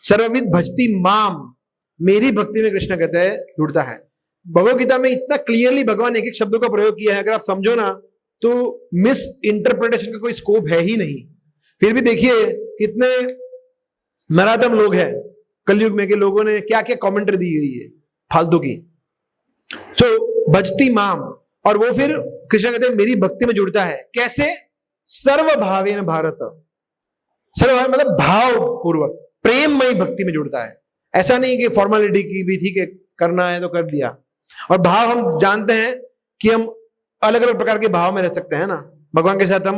सर्वविद भजती माम, मेरी भक्ति में कृष्ण कहते हैं जुड़ता है। भगवद गीता में इतना क्लियरली भगवान एक एक शब्दों का प्रयोग किया है, अगर आप समझो ना तो मिस इंटरप्रिटेशन का कोई स्कोप है ही नहीं। फिर भी देखिए कितने नराधम लोग हैं कलयुग में, के लोगों ने क्या क्या कमेंट्री दी हुई है फालतू की। सो भजती माम, और वो फिर कृष्ण कहते हैं मेरी भक्ति में जुड़ता है। कैसे? सर्वभावेन भारत, सर्वभाव मतलब भाव पूर्वक, प्रेममयी भक्ति में जुड़ता है। ऐसा नहीं कि फॉर्मेलिटी की भी ठीक है, करना है तो कर दिया। और भाव हम जानते हैं कि हम अलग अलग प्रकार के भाव में रह सकते हैं ना, भगवान के साथ हम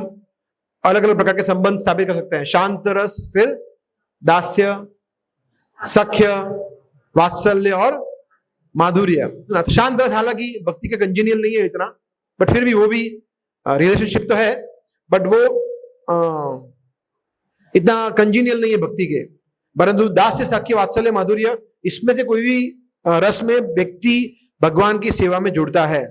अलग अलग प्रकार के संबंध स्थापित कर सकते हैं। शांत रस, फिर दास्य, सख्य, वात्सल्य और माधुर्य। तो शांत रस हालांकि भक्ति का कंजीनियल नहीं है इतना, बट फिर भी वो भी रिलेशनशिप तो है, बट वो इतना कंजीनियल नहीं है भक्ति के। परंतु दास्य, सख्य, वात्सल्य, माधुर्य, इसमें से कोई भी रस में व्यक्ति भगवान की सेवा में जुड़ता है।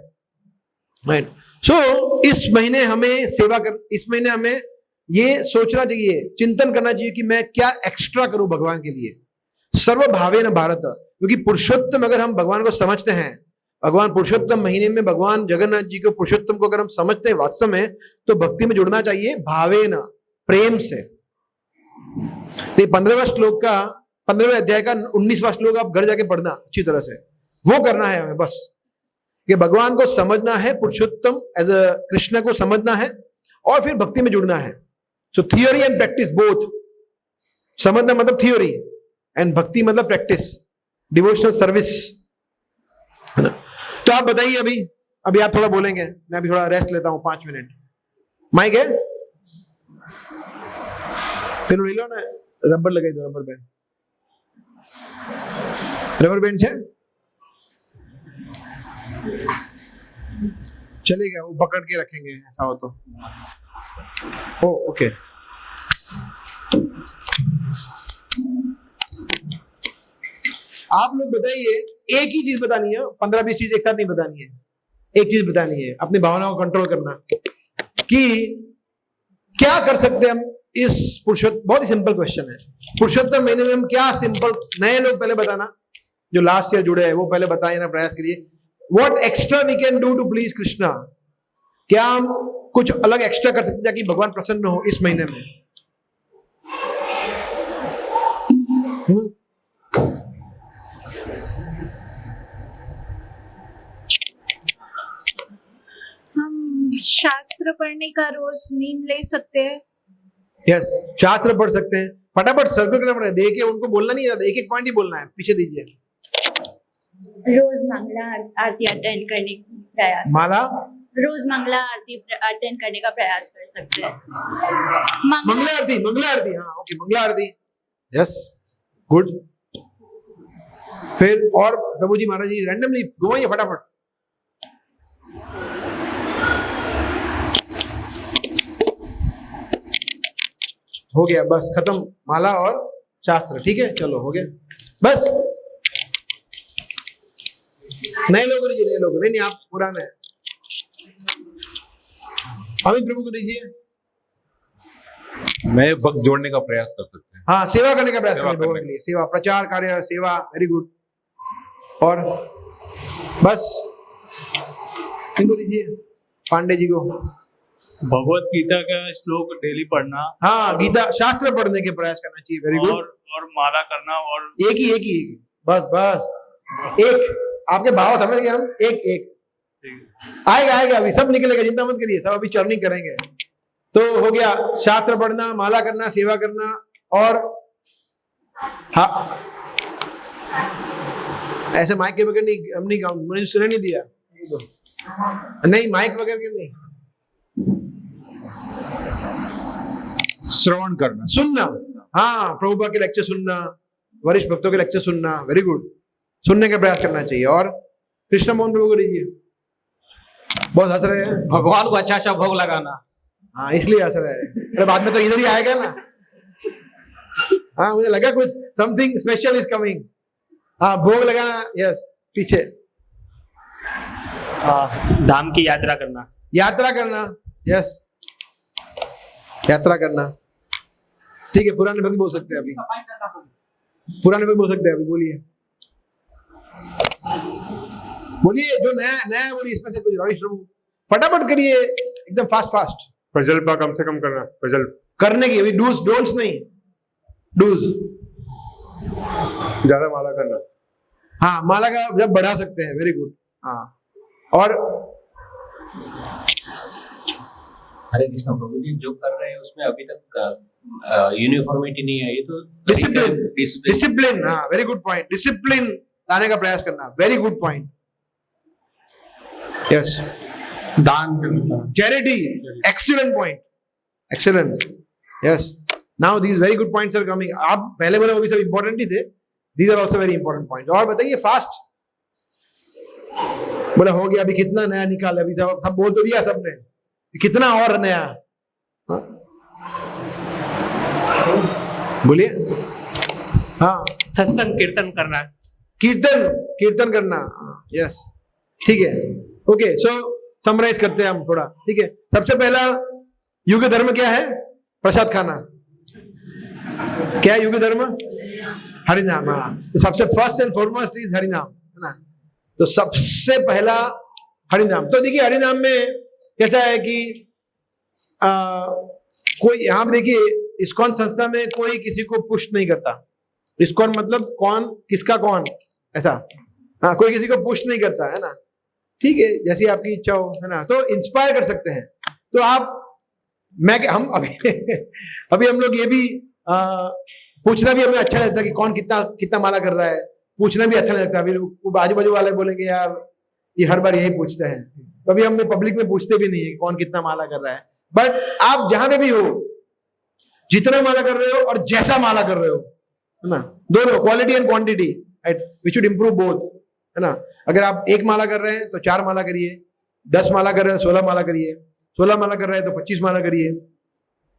राइट। सो इस महीने हमें सेवा कर, इस महीने हमें ये सोचना चाहिए, चिंतन करना चाहिए कि मैं क्या एक्स्ट्रा करूं भगवान के लिए। सर्वभावेन भारत, क्योंकि पुरुषोत्तम अगर हम भगवान को समझते हैं, भगवान पुरुषोत्तम महीने में भगवान जगन्नाथ जी को पुरुषोत्तम को अगर हम समझते हैं वास्तव में, तो भक्ति में जुड़ना चाहिए भावेन, प्रेम से। तो 15वें श्लोक का 15वें अध्याय का 19वां श्लोक आप घर जाके पढ़ना अच्छी तरह से, वो करना है हमें बस, कि भगवान को समझना है, पुरुषोत्तम एज अ कृष्ण को समझना है और फिर भक्ति में जुड़ना है। सो थियोरी एंड प्रैक्टिस बोथ, समझना मतलब थियोरी एंड भक्ति मतलब प्रैक्टिस, डिवोशनल सर्विस, है ना। तो आप बताइए, अभी आप थोड़ा बोलेंगे, मैं अभी थोड़ा रेस्ट लेता हूं 5 मिनट। माइक है, फिर ले लो ना, रबर लगाई दो, रबर बैंड है, चलेगा, वो पकड़ के रखेंगे ऐसा हो तो। ओ ओके, आप लोग बताइए, एक ही चीज बतानी है, 15-20 चीज एक साथ नहीं बतानी है, एक चीज बतानी है, अपनी भावनाओं को कंट्रोल करना कि क्या कर सकते हैं हम इस पुरुषोत्तम, बहुत ही सिंपल क्वेश्चन है, पुरुषोत्तम महीने में हम क्या सिंपल, नए लोग पहले बताना, जो लास्ट ईयर जुड़े हैं वो पहले बताए ना, प्रयास करिए, what extra we can do to please Krishna, क्या हम कुछ अलग एक्स्ट्रा कर सकते हैं ताकि भगवान प्रसन्न हो इस महीने में। हम शास्त्र पढ़ने का रोज नींद ले सकते हैं। यस, शास्त्र पढ़ सकते हैं, फटाफट सर्कल करना पड़ेगा, देखिए उनको बोलना नहीं आता, एक एक पॉइंट ही बोलना है, पीछे दीजिए। रोज मंगला आरती अटेंड करने की प्रयास, माला, रोज मंगला आरती अटेंड करने का प्रयास कर सकते हैं। मंगला आरती, हाँ ओके, मंगला आरती, यस गुड। फिर और प्रभु जी महाराज जी रैंडमली घुमाइए फटाफट। हो गया, बस खत्म, माला और शास्त्र, ठीक है, चलो हो गया बस। नए लोगों को दीजिए, नए लोगों, नहीं आप पुराने हैं, अमित प्रभु को दीजिए। नए भक्त जोड़ने का प्रयास कर सकते हैं। हाँ, सेवा करने का प्रयास सेवा करें भगवान के लिए, सेवा, प्रचार कार्य, सेवा, वेरी गुड। और बस इनको दीजिए, पांडे जी को। भगवत गीता का श्लोक डेली पढ़ना, हाँ, गीता शास्त्र पढ़ने के प्रयास करना चाहिए, वेरी गुड। और माला करना, और एक ही बस एक, आपके भाव समझ गए हम, एक आएगा अभी, सब निकलेगा, चिंता मत करिए, सब अभी चर्निंग करेंगे। तो हो गया, शास्त्र पढ़ना, माला करना, सेवा करना, और हाँ ऐसे माइक के बगैर नहीं, हम नहीं, मुझे सुनने नहीं दिया, नहीं माइक वगैरह के नहीं, श्रवण करना, सुनना, हाँ प्रभुपाद के लेक्चर सुनना, वरिष्ठ भक्तों के लेक्चर सुनना, वेरी गुड, सुनने का प्रयास करना चाहिए। और कृष्ण मोहन प्रभु को दीजिए, बहुत हंस रहे हैं, भगवान को अच्छा भोग लगाना, हाँ इसलिए हंस रहे हैं, अरे बाद में तो इधर ही आएगा ना। हाँ मुझे लगा कुछ समथिंग स्पेशल इज कमिंग। हाँ भोग लगाना, यस, पीछे धाम की यात्रा करना, यात्रा करना, यस, यात्रा करना, ठीक है। पुराने भक्त बोल सकते हैं अभी, पुराने भक्त बोल सकते हैं अभी, बोलिए जो नया बोलिए, इसमें से कुछ रविश प्रभु फटाफट करिए, एकदम फास्ट। प्रजल्पा कम से कम करना, प्रजल्प करने की, अभी डूज डोंट्स नहीं, डूज, ज्यादा माला करना, हाँ माला का जब बढ़ा सकते हैं, वेरी गुड। हाँ और हरे कृष्ण प्रभु जी जो कर रहे हैं उसमें अभी तक यूनिफॉर्मिटी नहीं आई, तो डिसिप्लिन, हाँ वेरी गुड पॉइंट, डिसिप्लिन लाने का प्रयास करना, वेरी गुड पॉइंट, यस। दान करना, charity, excellent point, excellent, yes. Now these very good points are coming. आप पहले बोले वो भी सब इंपॉर्टेंट ही थे, these are also very important point. और बताइए फास्ट, बोला हो गया, अभी कितना नया निकाला, अभी सब बोल तो दिया सबने, कितना और नया, हाँ? बोलिए, हाँ सत्संग कीर्तन करना, कीर्तन करना, यस, ठीक है, ओके। सो समराइज करते हैं हम थोड़ा, ठीक है। सबसे पहला युग धर्म क्या है? प्रसाद खाना, क्या है युग धर्म? हरिनाम। हाँ, तो सबसे फर्स्ट एंड फॉरमोस्ट इज हरिनाम, है ना। तो सबसे पहला हरिनाम। तो देखिए हरिनाम में कैसा है कि कोई यहाँ पे देखिए इस्कॉन संस्था में कोई किसी को पुश नहीं करता। इस्कॉन मतलब कौन किसका कौन, ऐसा। हाँ, कोई किसी को पुश नहीं करता, है ना। ठीक है, जैसी आपकी इच्छा हो, है ना। तो इंस्पायर कर सकते हैं। तो हम अभी हम लोग ये भी पूछना भी हमें अच्छा लगता है कि कौन कितना कितना माला कर रहा है, पूछना भी अच्छा नहीं लगता। अभी आजू बाजू वाले बोलेंगे यार ये हर बार यही पूछते हैं, तो अभी हम पब्लिक में पूछते भी नहीं है कि कौन कितना माला कर रहा है। बट आप जहां पे भी हो, जितना माला कर रहे हो और जैसा माला कर रहे हो, है ना, दोनों quality and quantity, we should improve both, है ना। अगर आप 1 माला कर रहे हैं तो 4 माला करिए, 10 माला कर रहे हैं 16 माला करिए, 16 माला कर रहे हैं तो 25 माला करिए,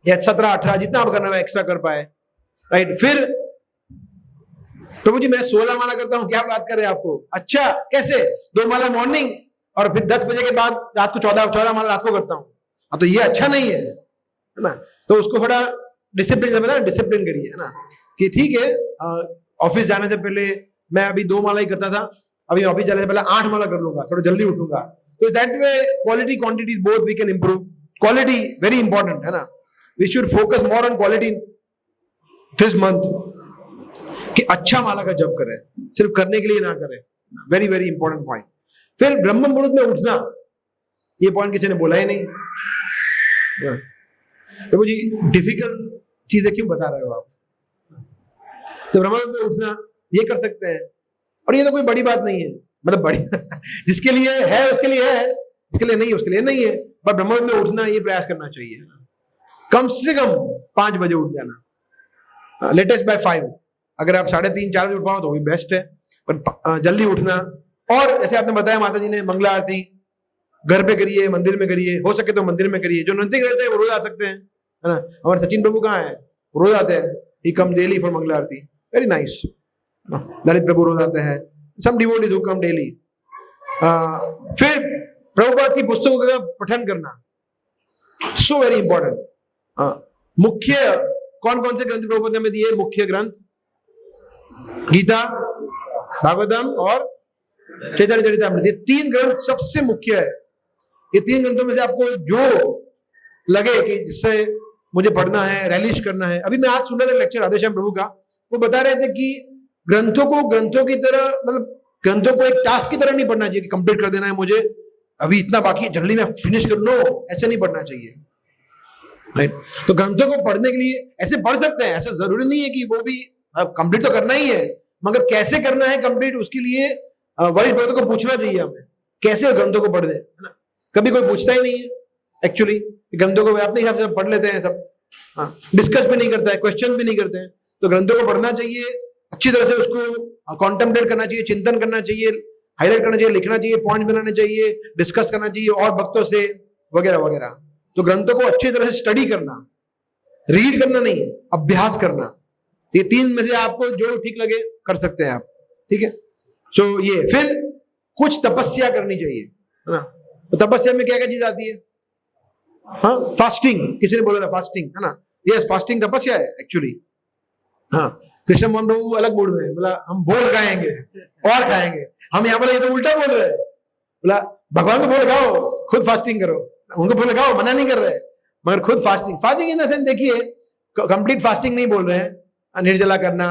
या 17 18 जितना आप करना है एक्स्ट्रा कर पाए, राइट। फिर प्रभु जी मैं 16 माला करता हूं, क्या बात कर रहे हैं आपको? अच्छा, कैसे? 2 माला मॉर्निंग और फिर 10 बजे के बाद रात को 14 माला रात को करता हूं। अब तो ये अच्छा नहीं है ना। तो उसको थोड़ा डिसिप्लिन से बताना, डिसिप्लिन करिए, है ना। कि ठीक है, ऑफिस जाने से पहले मैं अभी 2 माला ही करता था, अभी ऑफिस जाने से पहले 8 माला कर लूंगा, थोड़ा जल्दी उठूंगा। तो that way quality quantity both we can improve. Quality very important, है ना। We should focus more on quality this month, कि अच्छा माला का जप करें, सिर्फ करने के लिए ना करें। Very very important point. फिर ब्रह्म मुहूर्त में उठना, ये पॉइंट किसी ने बोला ही नहीं। प्रभु जी डिफिकल्ट चीजें क्यों बता रहे हो आप? तो ब्रह्म मुहूर्त में उठना ये कर सकते हैं, और ये तो कोई बड़ी बात नहीं है, मतलब बड़ी जिसके लिए है उसके लिए है, जिसके लिए नहीं है उसके लिए नहीं है। पर ब्रह्म मुहूर्त में उठना ये प्रयास करना चाहिए, कम से कम 5 बजे उठ जाना, लेटेस्ट बाय 5। अगर आप 3:30 4 बजे उठ पाओ तो भी बेस्ट है, पर जल्दी उठना। और जैसे आपने बताया माता जी ने, मंगला आरती घर पे करिए, मंदिर में करिए, हो सके तो मंदिर में करिए। जो नजदीक रहते हैं वो रोज आ सकते हैं, है ना। हमारे सचिन प्रभु कहाँ है? रोज आते हैं, he come daily for Mangala Aarti, very nice. Lalit Prabhu रोज आते हैं, some devotees who come daily. फिर प्रभुपाद की पुस्तकों का पठन करना, सो वेरी इंपॉर्टेंट। मुख्य कौन कौन से ग्रंथ प्रभुपाद ने हमें दिए? मुख्य ग्रंथ गीता, भागवतम और चैतन्य चरितामृत, ये 3 ग्रंथ सबसे मुख्य है। ये 3 ग्रंथों में से आपको जो लगे कि जिससे मुझे पढ़ना है, रैलिश करना है। अभी मैं आज सुन रहा था लेक्चर राधेश्याम प्रभु का, वो बता रहे थे कि ग्रंथों को ग्रंथों की तरह, मतलब ग्रंथों को एक टास्क की तरह नहीं पढ़ना चाहिए कि कंप्लीट कर देना है मुझे, अभी इतना बाकी है जल्दी में फिनिश कर लो, ऐसे नहीं पढ़ना चाहिए, राइट। तो ग्रंथों को पढ़ने के लिए ऐसे पढ़ सकते हैं, ऐसा जरूरी नहीं है कि वो भी कंप्लीट तो करना ही है, मगर कैसे करना है कंप्लीट, उसके लिए वरिष्ठ भक्तों को पूछना चाहिए हमें, कैसे ग्रंथों को पढ़ दे, है ना। कभी कोई पूछता ही नहीं है एक्चुअली, ग्रंथों को अपने हिसाब से पढ़ लेते हैं सब, डिस्कस भी नहीं करता है, क्वेश्चन भी नहीं करते हैं। तो ग्रंथों को पढ़ना चाहिए, अच्छी तरह से उसको कॉन्टेम्पलेट करना चाहिए, चिंतन करना चाहिए, हाईलाइट करना चाहिए, लिखना चाहिए, पॉइंट बनाने चाहिए, डिस्कस करना चाहिए और भक्तों से, वगैरह वगैरह। तो ग्रंथों को अच्छी तरह से स्टडी करना, रीड करना नहीं, अभ्यास करना। ये 3 में से आपको जो ठीक लगे कर सकते हैं आप, ठीक है। सो ये फिर कुछ तपस्या करनी चाहिए, है ना। तो तपस्या में क्या क्या चीज आती है? हाँ, फास्टिंग, किसी ने बोला था फास्टिंग, है ना। यस, फास्टिंग तपस्या है एक्चुअली। हाँ, कृष्ण मोहन प्रभु अलग मूड में, बोला हम बोल खाएंगे और खाएंगे। हम यहाँ पर ये तो उल्टा बोल रहे हैं, बोला भगवान को बोल खाओ, खुद फास्टिंग करो, उनको बोल खाओ, मना नहीं कर रहे, मगर खुद fasting. Fasting in the sense देखिए, कंप्लीट फास्टिंग नहीं बोल रहे हैं, निर्जला करना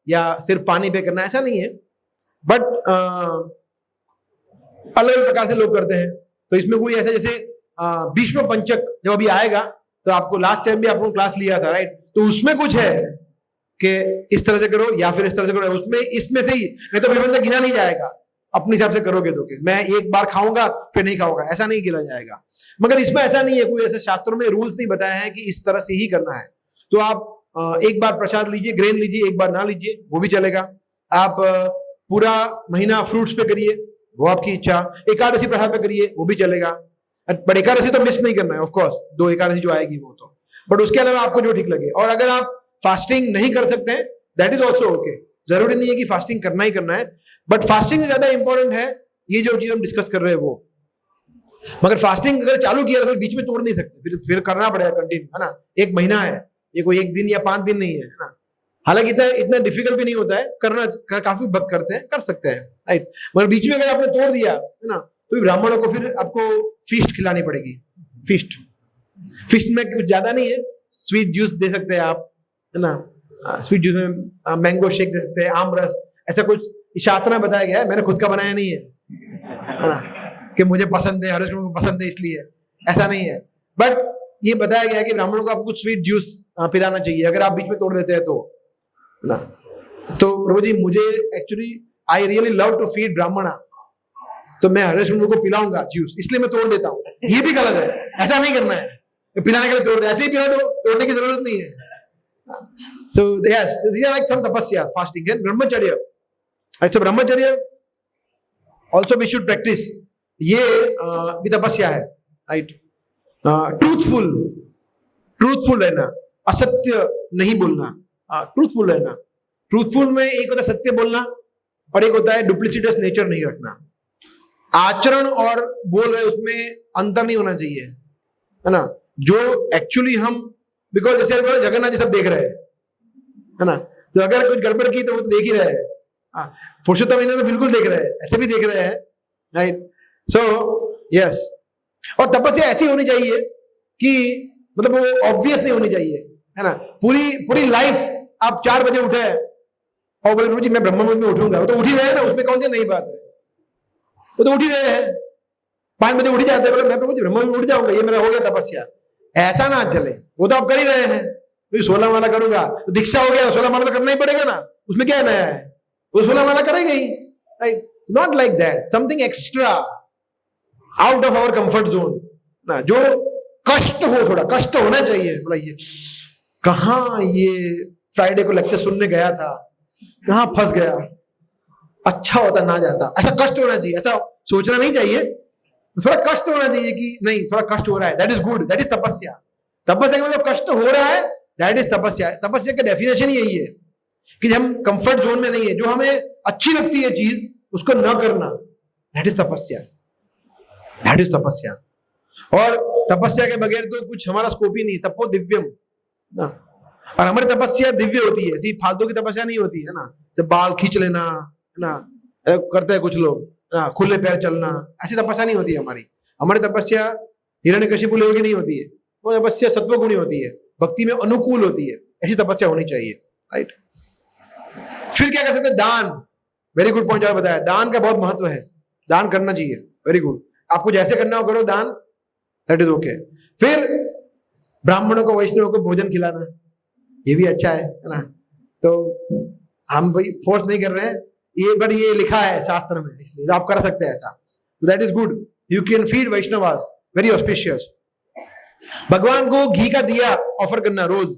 या सिर्फ पानी पे करना, ऐसा नहीं है। बट अलग अलग प्रकार से लोग करते हैं। तो इसमें कोई ऐसा, जैसे भीष्म पंचक जब अभी आएगा, तो आपको लास्ट टाइम भी आपको क्लास लिया था, राइट। तो उसमें कुछ है कि इस तरह से करो या फिर इस तरह से करो, उसमें इसमें से ही, नहीं तो फिर गिना नहीं जाएगा। अपने हिसाब से करोगे तो मैं एक बार खाऊंगा फिर नहीं खाऊंगा, ऐसा नहीं गिना जाएगा। मगर इसमें ऐसा नहीं है, कोई ऐसे शास्त्रों में रूल्स नहीं बताया है कि इस तरह से ही करना है। तो आप एक बार प्रसाद लीजिए, ग्रेन लीजिए, एक बार ना लीजिए, वो भी चलेगा। आप पूरा महीना फ्रूट्स पे करिए, वो आपकी इच्छा। एकादशी प्रसाद पे करिए, वो भी चलेगा। बट एकादशी तो मिस नहीं करना है, ऑफ कोर्स 2 एकादशी जो आएगी वो तो। बट उसके अलावा आपको जो ठीक लगे। और अगर आप फास्टिंग नहीं कर सकते हैं, दैट इज ऑल्सो ओके। जरूरी नहीं है कि फास्टिंग करना ही करना है, बट फास्टिंग से ज्यादा इंपॉर्टेंट है ये जो चीज हम डिस्कस कर रहे हैं वो, मगर फास्टिंग अगर चालू किया तो फिर बीच में तोड़ नहीं सकते, फिर करना पड़ेगा कंटिन्यू, है ना। 1 महीना है, ये कोई 1 दिन या 5 दिन नहीं है ना। हालांकि इतना डिफिकल्ट भी नहीं होता है करना, काफी वक्त करते हैं, कर सकते हैं, राइट। मगर बीच में अगर आपने तोड़ दिया, है ना, तो ब्राह्मणों को फिर आपको फीस्ट खिलानी पड़ेगी। फीस्ट में कुछ ज्यादा नहीं है, स्वीट जूस दे सकते हैं आप, है ना, स्वीट जूस में मैंगो शेक दे सकते हैं, आम रस, ऐसा कुछ शास्त्र में बताया गया है, मैंने खुद का बनाया नहीं है ना, कि मुझे पसंद है, हर को पसंद है इसलिए, ऐसा नहीं है। बट ये बताया गया है कि ब्राह्मणों को आपको कुछ स्वीट जूस पिलाना चाहिए अगर आप बीच में तोड़ देते हैं तो, ना। तो प्रभु जी मुझे actually I really love to feed brahmana, तो मैं हरेश को पिलाऊंगा जूस, इसलिए मैं तोड़ देता हूँ। ये भी गलत है, ऐसा नहीं करना है, पिलाने के लिए तोड़ दे, ऐसे ही पिला दो, तोड़ने की जरूरत नहीं है। So yes, this is like some tapasya, fasting and ब्रह्मचर्य। अच्छा, ब्रह्मचर्य ऑल्सो वी शुड प्रैक्टिस, ये भी तपस्या है, राइट। ट्रूथफुल रहना, असत्य नहीं बोलना, ट्रूथफुल रहना। ट्रूथफुल में एक होता है सत्य बोलना और एक होता है डुप्लिसिटस नेचर नहीं रखना। आचरण और बोल रहे उसमें अंतर नहीं होना चाहिए, है ना। जो एक्चुअली हम, बिकॉज जैसे जगन्नाथ जी सब देख रहे हैं, है ना, तो अगर कुछ गड़बड़ की तो वो तो देख ही रहे हैं, पुरुषोत्तम महीने तो बिल्कुल देख रहे हैं, ऐसे भी देख रहे हैं, राइट। सो यस, और तपस्या ऐसी होनी चाहिए कि मतलब वो ऑब्वियस नहीं होनी चाहिए, है ना। पूरी लाइफ आप 4 बजे उठे और बोले प्रभु जी मैं ब्रह्म मुहूर्त में उठूंगा, वो तो उठ ही रहे हैं ना, उसमें कौन सी नई बात है, वो तो उठ ही रहे हैं, 5 बजे उठ ही जाते हैं, बोले मैं प्रभु जी ब्रह्म मुहूर्त में उठ जाऊंगा, ये मेरा हो गया तपस्या। ऐसा ना चले, वो तो आप कर ही रहे हैं। तो 16 माला करूंगा तो दीक्षा हो गया, 16 माला तो करना ही पड़ेगा ना, उसमें क्या नया है, वो 16 माला करेंगे ही, right. Not like that, something extra out of our comfort zone ना, जो कष्ट हो, थोड़ा कष्ट होना चाहिए। बोला ये कहाँ, ये फ्राइडे को लेक्चर सुनने गया था, कहाँ फंस गया, अच्छा होता ना जाता, ऐसा कष्ट होना चाहिए, ऐसा सोचना नहीं चाहिए, थोड़ा कष्ट होना चाहिए कि नहीं थोड़ा कष्ट हो रहा है, that is good, that is तपस्या। तपस्या का मतलब कष्ट हो रहा है, दैट इज तपस्या। तपस्या का डेफिनेशन ही यही है कि हम कंफर्ट जोन में नहीं है, जो हमें अच्छी लगती है चीज उसको न करना, दैट इज तपस्या, दैट इज तपस्या। और तपस्या के बगैर तो कुछ हमारा स्कोप ही नहीं, तपो दिव्यम ना। और हमारी तपस्या दिव्य होती है, ऐसी फालतू की तपस्या नहीं होती है ना, जब बाल खींच लेना, है ना, करते हैं कुछ लोग ना, खुले पैर चलना, ऐसी तपस्या नहीं होती है हमारी। हमारी तपस्या हिरण्यकशिपु लेवल की नहीं होती है, वो तपस्या सत्वगुणी होती है, भक्ति में अनुकूल होती है, ऐसी तपस्या होनी चाहिए, राइट। फिर क्या कर सकते हैं, दान, वेरी गुड पॉइंट आपने बताया, दान का बहुत महत्व है, दान करना चाहिए, वेरी गुड। आपको जैसे करना हो करो दान, दैट इज ओके। फिर ब्राह्मणों को, वैष्णवों को भोजन खिलाना, ये भी अच्छा है ना। तो हम भाई फोर्स नहीं कर रहे हैं, ये बट ये लिखा है शास्त्र में, इसलिए आप कर सकते हैं ऐसा, that is good. You can feed Vaishnavas, very auspicious. भगवान को घी का दिया ऑफर करना रोज,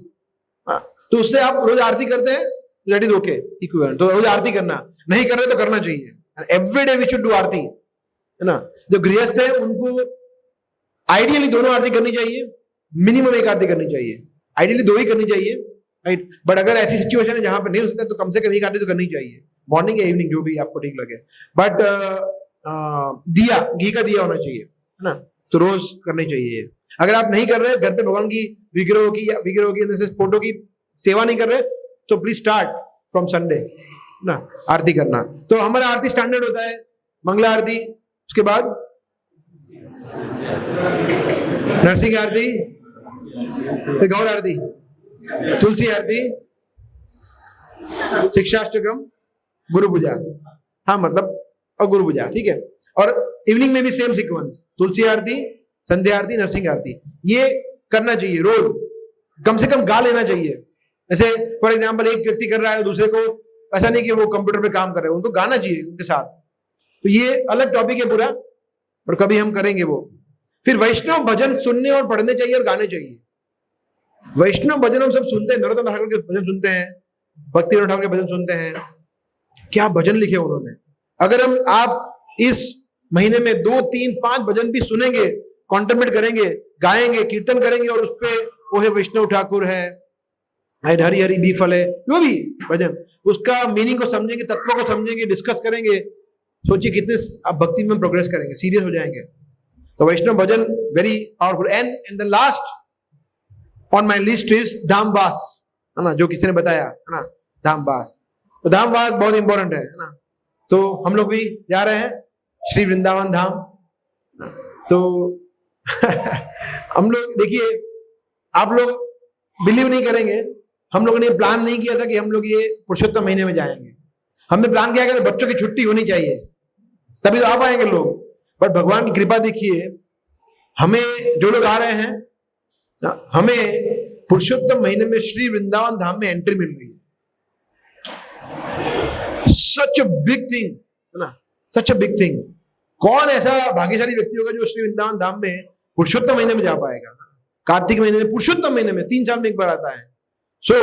तो उससे आप रोज आरती करते हैं, दैट इज ओके, इक्विवेलेंट। तो रोज आरती करना, नहीं कर रहे तो करना चाहिए, every day we should do aarti, है ना। जो गृहस्थ है उनको आइडियली दोनों आरती करनी चाहिए, मिनिमम 1 आरती करनी चाहिए, आइडियली 2 ही करनी चाहिए, राइट। बट अगर ऐसी सिचुएशन है जहां पर नहीं हो सकता तो कम से कम 1 आरती तो करनी चाहिए, मॉर्निंग या इवनिंग जो भी आपको ठीक लगे। बट दिया, घी का दिया होना चाहिए, है ना, तो रोज करनी चाहिए। अगर आप नहीं कर रहे, घर पे भगवान की विग्रहों की फोटो की सेवा नहीं कर रहे, तो प्लीज स्टार्ट फ्रॉम संडे ना आरती करना। तो हमारा आरती स्टैंडर्ड होता है, मंगला आरती, उसके बाद नरसिंह आरती, गौर आरती, तुलसी आरती, शिक्षाष्टकम, गुरु पूजा, हाँ मतलब, और गुरु पूजा, ठीक है। और इवनिंग में भी सेम सीक्वेंस, तुलसी आरती, संध्या आरती, नरसिंह आरती, ये करना चाहिए रोज, कम से कम गा लेना चाहिए। जैसे फॉर एग्जांपल एक व्यक्ति कर रहा है, दूसरे को ऐसा नहीं कि वो कंप्यूटर पे काम कर रहे हैं, उनको गाना चाहिए उनके साथ। तो ये अलग टॉपिक है पूरा, और कभी हम करेंगे वो। फिर वैष्णव भजन सुनने और पढ़ने चाहिए और गाने चाहिए। वैष्णव भजन हम सब सुनते हैं, नरोत्तम ठाकुर के भजन सुनते हैं, भक्ति विनोद ठाकुर के भजन सुनते हैं, क्या भजन लिखे उन्होंने। अगर आप इस महीने में 2, 3, 5 भजन भी सुनेंगे, कॉन्टेम्पलेट करेंगे, गाएंगे, कीर्तन करेंगे, और उस पे वो है वैष्णव ठाकुर है, हरी हरी बीफल है, जो भी भजन, उसका मीनिंग को समझेंगे, तत्व को समझेंगे, डिस्कस करेंगे, सोचिए कितने आप भक्ति में प्रोग्रेस करेंगे, सीरियस हो जाएंगे। तो Vaishnava bhajan very powerful. And the last on my list is Dhamvas, है ना, जो किसी ने बताया, है ना, धामवास। तो धामवास बहुत इंपॉर्टेंट है ना। तो हम लोग भी जा रहे हैं श्री वृंदावन धाम। तो हम लोग देखिए, आप लोग बिलीव नहीं करेंगे, हम लोगों ने प्लान नहीं किया था कि हम लोग ये पुरुषोत्तम महीने में जाएंगे। हमने प्लान किया कि बच्चों की छुट्टी होनी चाहिए तभी तो आ पाएंगे लोग, बट भगवान की कृपा देखिए, हमें जो लोग आ रहे हैं, हमें पुरुषोत्तम महीने में श्री वृंदावन धाम में एंट्री मिल रही है। सच अ बिग थिंग, है ना, सच अ बिग थिंग। कौन ऐसा भाग्यशाली व्यक्ति होगा जो श्री वृंदावन धाम में पुरुषोत्तम महीने में जा पाएगा? कार्तिक महीने में, पुरुषोत्तम महीने में 3 साल में एक बार आता है। सो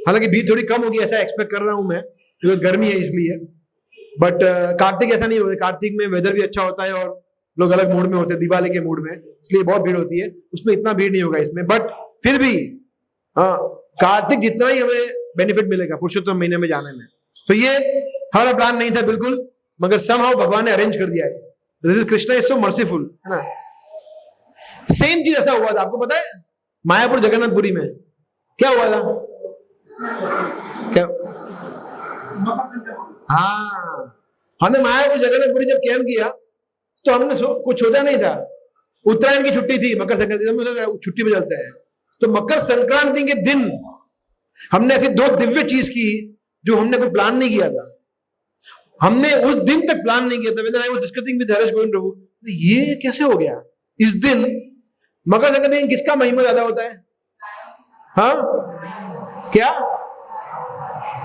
हालांकि भीड़ थोड़ी कम होगी ऐसा एक्सपेक्ट कर रहा हूं मैं, क्योंकि गर्मी है इसलिए, बट कार्तिक ऐसा नहीं होता। कार्तिक में वेदर भी अच्छा होता है और लोग अलग मूड में होते हैं, दिवाली के मूड में, इसलिए बहुत भीड़ होती है। उसमें इतना भीड़ नहीं होगा इसमें, बट फिर भी कार्तिक जितना ही हमें बेनिफिट मिलेगा पुरुषोत्तम महीने में जाने में। तो ये हमारा प्लान नहीं था बिल्कुल, मगर समहाउ भगवान ने अरेंज कर दिया है। This is Krishna is so merciful, है ना। सेम चीज ऐसा हुआ था, आपको पता है, मायापुर जगन्नाथपुरी में क्या हुआ था? क्या? हाँ, हमने मायापुर जगन्नाथपुरी जब कैंप किया तो हमने कुछ सोचा नहीं था। उत्तरायण की छुट्टी थी, मकर संक्रांति छुट्टी पे चलते हैं, तो मकर संक्रांति के दिन हमने ऐसी 2 दिव्य चीज की जो हमने कोई प्लान नहीं किया था। हमने उस दिन तक प्लान नहीं किया था। When I was discussing with Haresh Govind प्रभु, ये कैसे हो गया? इस दिन मकर संक्रांति दिन किसका महिमा ज्यादा होता है? हाँ, क्या?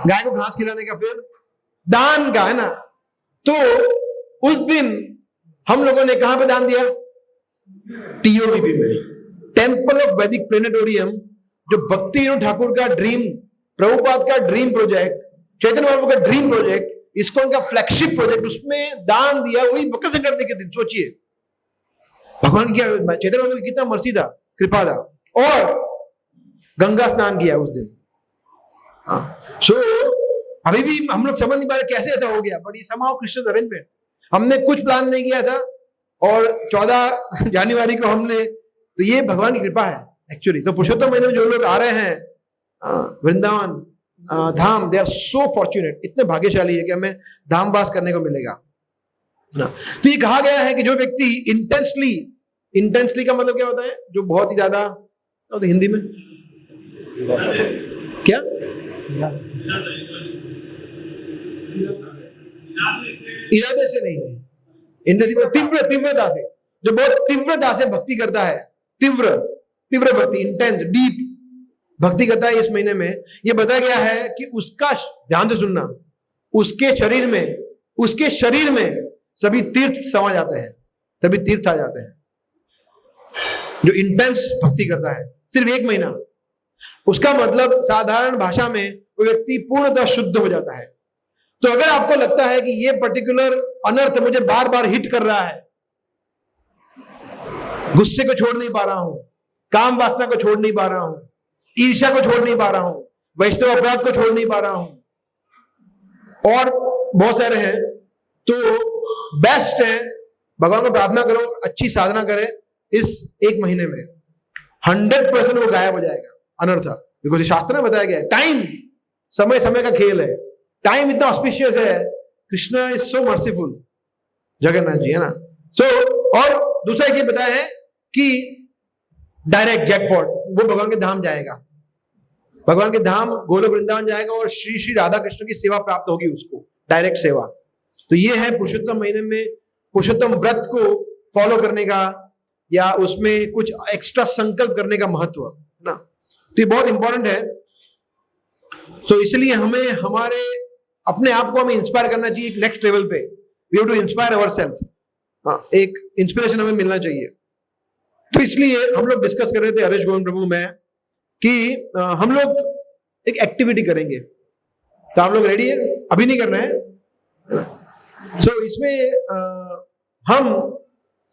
गाय को घास खिलाने का, फिर दान का, है ना। तो उस दिन हम लोगों ने कहां पे दान दिया? TOVP में, टेम्पल ऑफ वैदिक प्लेनेटोरियम, जो भक्ति विनोद ठाकुर का ड्रीम, प्रभुपाद का ड्रीम प्रोजेक्ट, चैतन्य महाप्रभु का ड्रीम प्रोजेक्ट, इसको उनका फ्लैगशिप प्रोजेक्ट, उसमें दान दिया वही मकर संक्रांति के दिन। सोचिए भगवान की चैतन्य महाप्रभु की कितना मर्सी था, कृपा था। और गंगा स्नान किया उस दिन। सो अभी भी हम लोग समझ नहीं पा रहे कैसे ऐसा हो गया, बट ये समहाउ कृष्ण अरेंजमेंट। हमने कुछ प्लान नहीं किया था और 14 जनवरी को हमने, तो ये भगवान की कृपा है एक्चुअली। तो पुरुषोत्तम महीने में जो लोग आ रहे हैं वृंदावन धाम, दे आर सो फॉर्चुनेट, इतने भाग्यशाली है कि हमें धामवास करने को मिलेगा ना। तो ये कहा गया है कि जो व्यक्ति इंटेंसली का मतलब क्या होता है? जो बहुत ही ज्यादा, तो हिंदी में क्या? इरादे से नहीं, तीव्रता से, जो बहुत तीव्रता से भक्ति करता है, तीव्र भक्ति, इंटेंस, डीप भक्ति करता है इस महीने में। यह बताया गया है कि उसका, ध्यान से सुनना, उसके शरीर में सभी तीर्थ समा जाते हैं, सभी तीर्थ आ जाते हैं। जो इंटेंस भक्ति करता है सिर्फ 1 महीना, उसका मतलब साधारण भाषा में वो व्यक्ति पूर्णतः शुद्ध हो जाता है। तो अगर आपको लगता है कि ये पर्टिकुलर अनर्थ मुझे बार बार हिट कर रहा है, गुस्से को छोड़ नहीं पा रहा हूं, काम वासना को छोड़ नहीं पा रहा हूं, ईर्ष्या को छोड़ नहीं पा रहा हूं, वैष्णव अपराध को छोड़ नहीं पा रहा हूं, और बहुत सारे हैं, तो बेस्ट है भगवान को प्रार्थना करो, अच्छी साधना करें इस 1 महीने में, 100% वो गायब हो जाएगा अनर्थ। बिकॉज शास्त्र में बताया गया है, टाइम समय का खेल है, टाइम इतना ऑस्पिशियस है। Krishna is so merciful, Jagannath ji, है ना। सो और दूसरा एक चीज बताया है कि डायरेक्ट जैकपॉट, वो भगवान के धाम जाएगा, भगवान के धाम गोलोक वृंदावन जाएगा और श्री श्री राधा कृष्ण की सेवा प्राप्त होगी उसको, डायरेक्ट सेवा। तो ये है पुरुषोत्तम महीने में पुरुषोत्तम व्रत को फॉलो करने का या उसमें कुछ एक्स्ट्रा संकल्प करने का महत्व, है ना। तो ये बहुत इंपॉर्टेंट है। तो इसलिए हमें हमारे अपने आप को हमें इंस्पायर करना चाहिए एक नेक्स्ट लेवल पे। We have to inspire ourselves, एक इंस्पिरेशन हमें मिलना चाहिए। तो इसलिए हम लोग डिस्कस कर रहे थे हरेश गोविंद प्रभु में कि हम लोग एक एक्टिविटी करेंगे। तो आप लोग रेडी है? अभी नहीं करना है ना। सो इसमें हम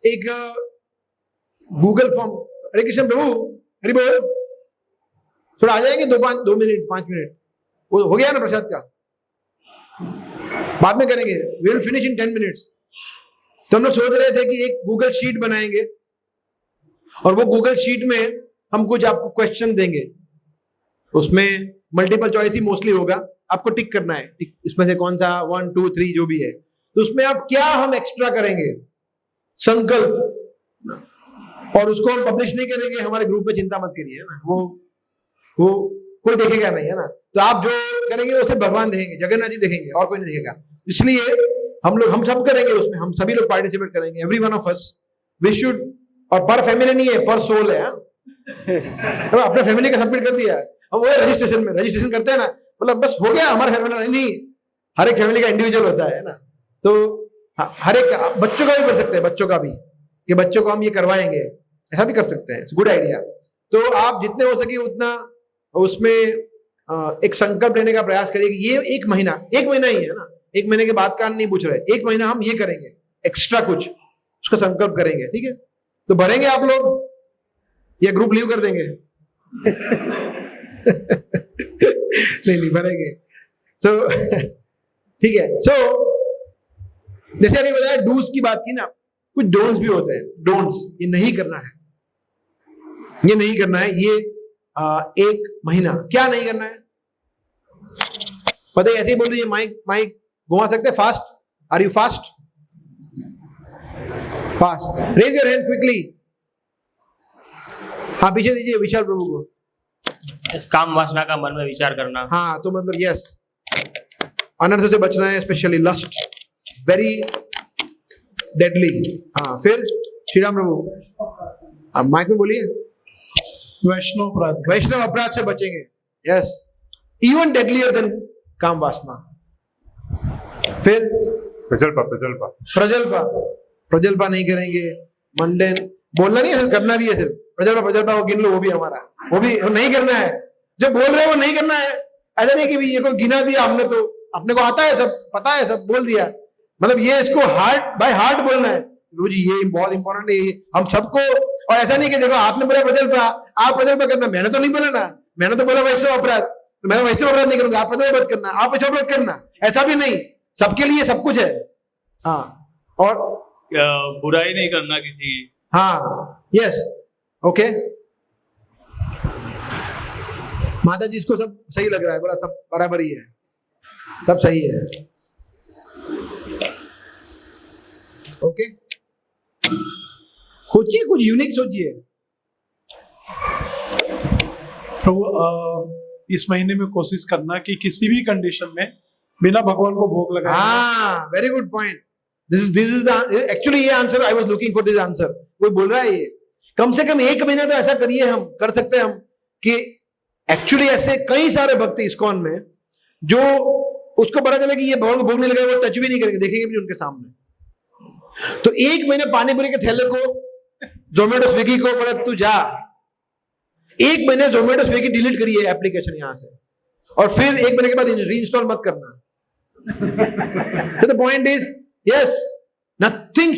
एक गूगल फॉर्म, हरे कृष्ण प्रभु, हरि बोल, थोड़ा आ जाएंगे 2 मिनट 5 मिनट, वो हो गया ना प्रसाद का, बाद में करेंगे, we will finish in 10 minutes. तो हम लोग सोच रहे थे कि एक गूगल शीट बनाएंगे और वो गूगल शीट में हम कुछ आपको क्वेश्चन देंगे, उसमें मल्टीपल चॉइस ही मोस्टली होगा, आपको टिक करना है, इसमें से कौन सा 1 2 3 जो भी है, तो उसमें आप क्या हम एक्स्ट्रा करेंगे संकल्प, और उसको हम पब्लिश नहीं करेंगे हमारे ग्रुप में, चिंता मत करिए, है ना, वो कोई देखेगा नहीं, है ना। तो आप जो करेंगे वो सिर्फ भगवान देखेंगे, जगन्नाथ जी देखेंगे, और कोई नहीं देखेगा। इसलिए हम सब करेंगे उसमें, हम सभी लोग पार्टिसिपेट करेंगे, every one of us we should, और पर फैमिली नहीं है, पर सोल है। तो अपने फैमिली का सबमिट कर दिया, हम वो रजिस्ट्रेशन करते हैं ना, मतलब बस हो गया हमारा फैमिली, नहीं, हर एक फैमिली का इंडिविजुअल होता है ना। तो हर एक बच्चों का भी कर सकते हैं, बच्चों का भी, कि बच्चों को हम ये करवाएंगे, ऐसा भी कर सकते हैं, इट्स गुड आइडिया। तो आप जितने हो सके उतना उसमें एक संकल्प लेने का प्रयास करिए कि ये एक महीना ही है ना, 1 महीने के बाद का नहीं पूछ रहे, 1 महीना हम ये करेंगे, एक्स्ट्रा कुछ उसका संकल्प करेंगे, ठीक है। तो भरेंगे आप लोग या ग्रुप लीव कर देंगे? नहीं भरेंगे। सो ठीक है। सो जैसे अभी बताया डूज की बात की ना, कुछ डोंट्स भी होते हैं। डोंट्स, ये नहीं करना है, ये नहीं करना है, ये 1 महीना क्या नहीं करना है पता है? ऐसे ही बोल रही है, माइक घुमा सकते हैं। Fast, are you fast? Fast, raise your hand quickly. हाँ, पीछे दीजिए विशाल प्रभु को। इस काम वासना का मन में विचार करना। हाँ, तो मतलब यस, अनर्थ से बचना है, स्पेशली लस्ट, वेरी डेडली। हाँ, फिर श्री राम प्रभु, आप माइक में बोलिए। वैष्णव अपराध से बचेंगे, यस, इवन डेडलियर देन काम वासना। फिर प्रजल्पा नहीं करेंगे। मंडेन बोलना नहीं है, करना भी है, सिर्फ प्रजल्पा वो गिन लो, वो भी हमारा, वो भी नहीं करना है। जो बोल रहे हैं वो नहीं करना है। ऐसा नहीं कि भी ये को गिना दिया हमने, तो अपने को आता है सब, पता है सब, बोल दिया, मतलब ये इसको हार्ट बाय हार्ट बोलना है। जी ये बहुत इंपॉर्टेंट है हम सबको। और ऐसा नहीं कि देखो आपने बोला प्रजल्पा, आप प्रजल्पा करना, मैंने तो नहीं बोला ना, मैंने तो बोला वैष्णव अपराध, तो मैं वैष्णव अपराध नहीं करूंगा, आप प्रजल्पा करना, आप वैष्णव अपराध करना, ऐसा भी नहीं, सबके लिए सब कुछ है। हाँ, और बुराई नहीं करना किसी की। हाँ, यस, ओके। माता जी इसको सब सही लग रहा है, बोला सब बराबर ही है, सब सही है, ओके। सोचिए, कुछ यूनिक सोचिए। तो इस महीने में कोशिश करना कि किसी भी कंडीशन में बिना भगवान को भोग लगाए। हाँ, very good point. This is actually ये answer I was looking for, this answer. कोई बोल रहा है ये, कम से कम 1 महीना तो ऐसा करिए, हम कर सकते हैं हम, कि एक्चुअली ऐसे कई सारे भक्त इस्कॉन में जो उसको पता चले कि ये भगवान को भोग नहीं लगाए, वो टच भी नहीं करेंगे, देखेंगे भी उनके सामने। तो 1 महीने पानी पूरी के थैले को जोमेटो स्विगी को बोला तू जा, 1 महीने जोमेटो स्विगी डिलीट करिए एप्लीकेशन यहां से, और फिर 1 महीने के बाद रीइंस्टॉल मत करना। तो the point is, yes, nothing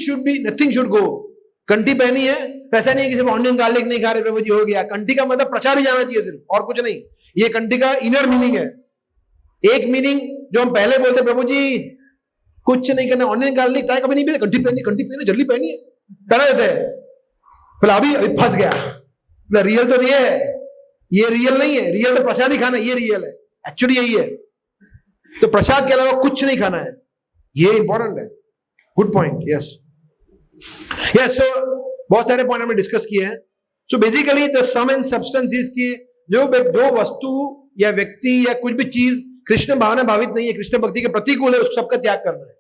should go. कंठी पहनी है, पैसा नहीं है किसी ऑनियन गार्लिक नहीं खा रहे प्रभु जी, हो गया। कंठी का मतलब प्रचार ही जाना चाहिए सिर्फ, और कुछ नहीं। ये कंठी का इनर मीनिंग है। एक मीनिंग जो हम पहले बोलते प्रभु जी कुछ नहीं करना, ऑनियन गार्लिक चाय कभी नहीं पीते, कंठी पहनी जल्दी पहनी है, पहना देते हैं। बोला अभी फंस गया, बोला रियल तो ये है, ये रियल नहीं है, रियल तो प्रसाद ही खाना, ये रियल है, एक्चुअली यही है। तो प्रसाद के अलावा कुछ नहीं खाना है, ये इंपॉर्टेंट है। Good point, yes yes. So बहुत सारे पॉइंट हमने डिस्कस किए हैं। So basically the sum and substance is की जो वस्तु या व्यक्ति या कुछ भी चीज कृष्ण भावना भावित नहीं है, कृष्ण भक्ति के प्रतिकूल है, उसको सबका त्याग करना है।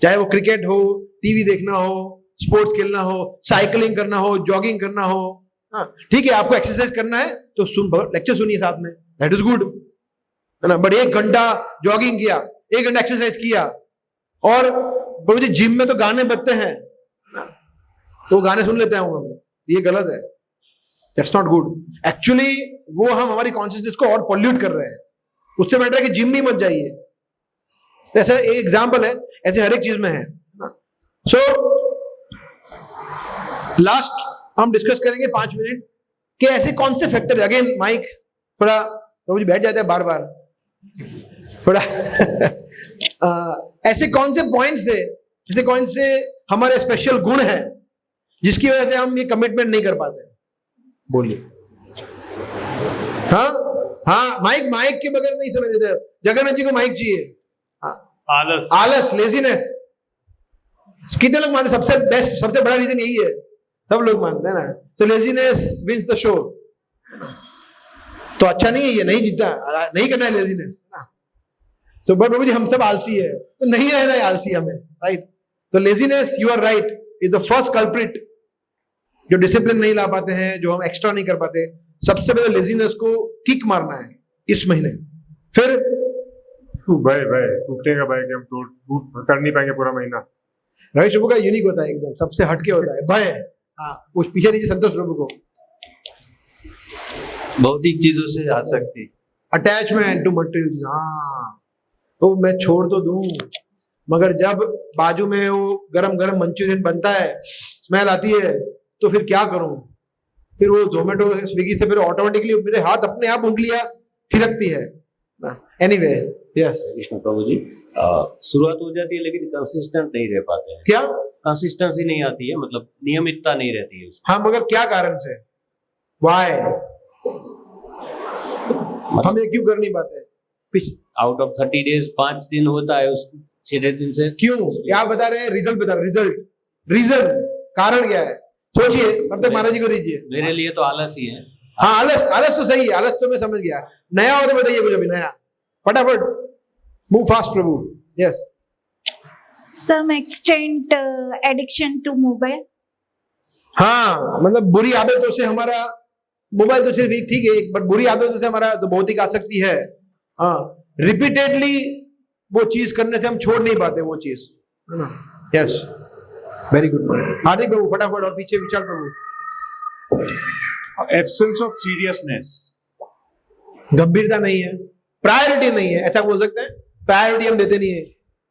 चाहे वो क्रिकेट हो, टीवी देखना हो, स्पोर्ट्स खेलना हो, साइकिलिंग करना हो, जॉगिंग करना हो। हाँ ठीक है, आपको एक्सरसाइज करना है तो लेक्चर सुनिए साथ में, दैट इज गुड, है ना। बट 1 घंटा जॉगिंग किया, 1 घंटा एक्सरसाइज किया, और प्रभु जी जिम में तो गाने बजते हैं, तो गाने सुन लेते हैं हम, ये गलत है, दैट्स नॉट गुड। एक्चुअली वो हम हमारी कॉन्शियसनेस को और पॉल्यूट कर रहे हैं। उससे बेटर है कि जिम में मत जाइए। ऐसा एक एग्जांपल है, ऐसे हर एक चीज में है। सो लास्ट हम डिस्कस करेंगे 5 मिनट कि ऐसे कौन से फैक्टर, अगेन माइक थोड़ा प्रभु जी बैठ जाते हैं बार बार थोड़ा ऐसे कौन से पॉइंट से हमारे स्पेशल गुण है जिसकी वजह से हम ये कमिटमेंट नहीं कर पाते? बोलिए। हाँ हाँ, माइक के बगैर नहीं सुना देते। जगन्नाथ जी को माइक चाहिए। हाँ, आलस। आलस, लेजीनेस। कितने लोग मानते? सबसे बेस्ट, सबसे बड़ा रीजन यही है, सब लोग मानते हैं ना। तो लेजीनेस विंस द शो। तो अच्छा नहीं है ये, नहीं जीता, नहीं करना है लेजीनेस ना। तो प्रभु जी हम सब आलसी है, तो नहीं रहना है आलसी हमें, राइट? तो laziness, you are right, is the first culprit. जो डिसिप्लिन नहीं ला पाते हैं, जो हम एक्स्ट्रा नहीं कर पाते, सबसे पहले लेजीनेस को किक मारना है इस महीने। फिर भाई टूटने का भाई कि हम टूट कर नहीं पाएंगे पूरा महीना। रवि प्रभु का यूनिक होता है, एकदम सबसे हटके होता है भय। हाँ, कुछ पीछे नीचे संतोष प्रभु को भौतिक चीजों से आसक्ति, अटैचमेंट टू मटेरियल। हाँ, तो मैं छोड़ तो दूं, मगर जब बाजू में वो गरम गरम मंचूरियन बनता है, स्मेल आती है, तो फिर क्या करूं? फिर वो जोमेटो स्विगी से फिर ऑटोमेटिकली मेरे हाथ अपने आप उंगलियां थिरकती है। एनीवे, यस कृष्ण प्रभु जी, शुरुआत हो जाती है लेकिन कंसिस्टेंट नहीं रह पाते हैं। क्या कंसिस्टेंसी नहीं आती है, मतलब नियमितता नहीं रहती है उसमें। हाँ, मगर क्या कारण से? वाई हम ये क्यों कर नहीं पाते? आउट ऑफ 30 डेज 5 दिन होता है, उस 6 दिन से क्यों? क्या बता रहे हैं? रिजल्ट बता रहे, रिजल्ट, रीजन, कारण क्या है? सोचिए, तब तक महाराज जी को दीजिए। मेरे लिए तो आलस ही है। हाँ, आलस तो सही है, आलस तो मैं समझ गया। नया हो तो बताइए कुछ, अभी नया, फटाफट move fast Prabhu. Yes, Some extent addiction to mobile. हाँ, मतलब बुरी आदतों से हमारा, मोबाइल तो सिर्फ एक ठीक है, बट बुरी आदतों से हमारा तो भौतिक आसक्ति है। हाँ, रिपीटेडली वो चीज करने से हम छोड़ नहीं पाते वो चीज, है ना? Yes, very good point. Hardik Prabhu फटाफट, और पीछे विचार प्रभु। एब्सेंस ऑफ सीरियसनेस, गंभीरता नहीं है, प्रायोरिटी नहीं है, ऐसा बोल सकते हैं। प्रायोरिटी हम देते नहीं है।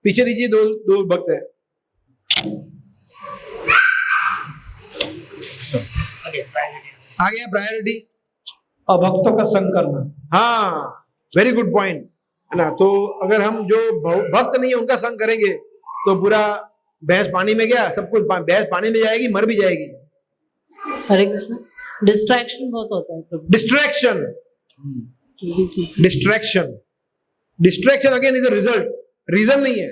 पीछे लीजिए, दो भक्त है। आ गया प्रायोरिटी, अभक्तों का संग करना। हाँ, वेरी गुड पॉइंट, है ना? तो अगर हम जो भक्त नहीं है उनका संग करेंगे तो पूरा भैंस पानी में गया, सब कुछ भैंस पानी में जाएगी, मर भी जाएगी। हरे कृष्ण। डिस्ट्रैक्शन बहुत होता है Prabhu. Distraction, distraction again is a result, reason नहीं है।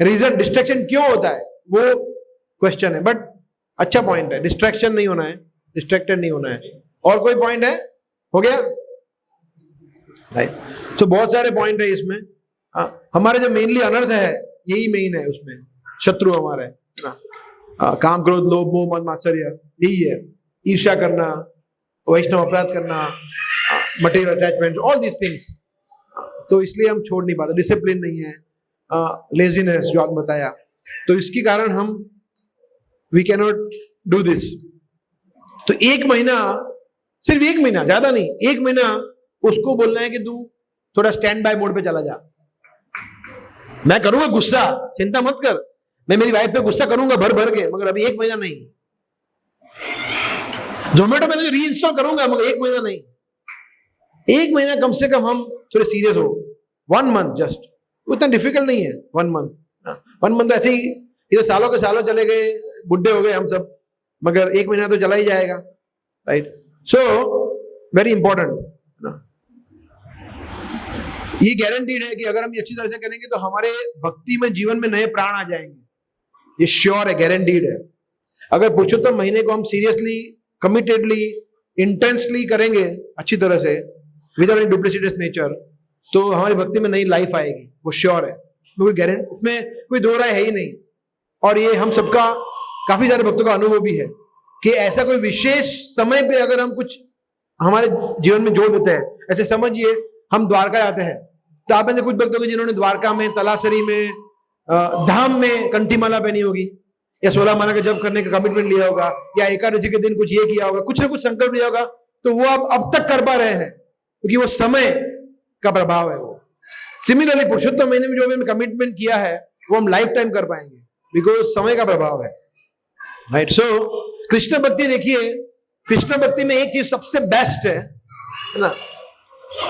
रीजन, डिस्ट्रैक्शन क्यों होता है वो क्वेश्चन है, बट अच्छा पॉइंट है। डिस्ट्रैक्शन नहीं होना है, डिस्ट्रैक्टेड नहीं होना है। और कोई पॉइंट है? हो गया, राइट? तो बहुत सारे पॉइंट है इसमें। हमारे जो मेनली अनर्थ है यही मेन है, उसमें शत्रु हमारे, है ना? काम, क्रोध, लोभ, मोह, मद, मात्सर्य, यही है। ईर्ष्या करना, वैष्णव अपराध करना, material attachment, all these things. तो इसलिए हम छोड़ नहीं पाते। डिसिप्लिन नहीं है, लेजीनेस जो आपने बताया, तो इसके कारण हम we can not do this. तो एक महीना, सिर्फ एक महीना, ज्यादा नहीं, एक महीना उसको बोलना है कि तू थोड़ा स्टैंड बाय मोड पे चला जा। मैं करूंगा गुस्सा, चिंता मत कर, मैं मेरी वाइफ पे गुस्सा करूंगा भर भर के, मगर अभी एक महीना नहीं। जोमेटो में तो रीइंस्टॉल करूंगा, मगर एक महीना नहीं। एक महीना कम से कम हम थोड़े सीरियस हो। 1 मंथ जस्ट, उतना डिफिकल्ट नहीं है। 1 मंथ, 1 मंथ ऐसे ही, इधर सालों के सालों चले गए, बुढ़े हो गए हम सब, मगर एक महीना तो चला ही जाएगा, राइट? So very important. ये गारंटीड है कि अगर हम ये अच्छी तरह से करेंगे तो हमारे भक्ति में, जीवन में नए प्राण आ जाएंगे। ये श्योर है, गारंटीड है। अगर पुरुषोत्तम महीने को हम सीरियसली, कमिटेडली, इंटेंसली करेंगे अच्छी तरह से, विदाउट एनी डुप्लिसिटस नेचर, तो हमारी भक्ति में नई लाइफ आएगी, वो श्योर है। कोई गारंटी, उसमें कोई दो राय है ही नहीं। और ये हम सबका, काफी सारे भक्तों का अनुभव भी है कि ऐसा कोई विशेष समय पे अगर हम कुछ हमारे जीवन में जोड़ देते हैं, ऐसे समझिए हम द्वारका जाते हैं, तो आप में से कुछ भक्त होंगे जिन्होंने द्वारका में, तलासरी में, धाम में कंठीमाला पहनी होगी, या 16 माला का जप करने का कमिटमेंट लिया होगा, या एकादशी के दिन कुछ ये किया होगा, कुछ ना कुछ संकल्प लिया होगा। तो वो आप अब तक कर पा रहे हैं क्योंकि वो समय का प्रभाव है। वो सिमिलरली पुरुषोत्तम महीने में जो भी हमने कमिटमेंट किया है वो हम लाइफ टाइम कर पाएंगे, बिकॉज समय का प्रभाव है, राइट? सो कृष्ण भक्ति, देखिए कृष्ण भक्ति में एक चीज सबसे बेस्ट है ना,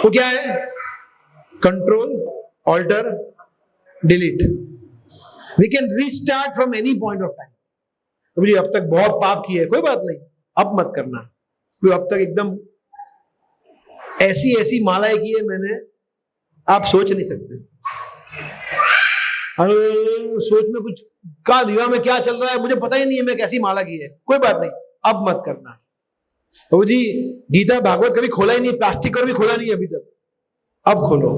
वो क्या है? Control, alter, delete. We can restart from any point of time. Prabhu ji अब तक बहुत पाप किए, कोई बात नहीं, अब मत करना। तो अब तक एकदम ऐसी ऐसी मालाएं की है मैंने, आप सोच नहीं सकते। सोच में कुछ का विवाह में क्या चल रहा है मुझे पता ही नहीं है, मैं कैसी माला की है, कोई बात नहीं, अब मत करना। प्रभु जी गीता भागवत कभी खोला ही नहीं, प्लास्टिक का भी खोला नहीं अभी तक, अब खोलो।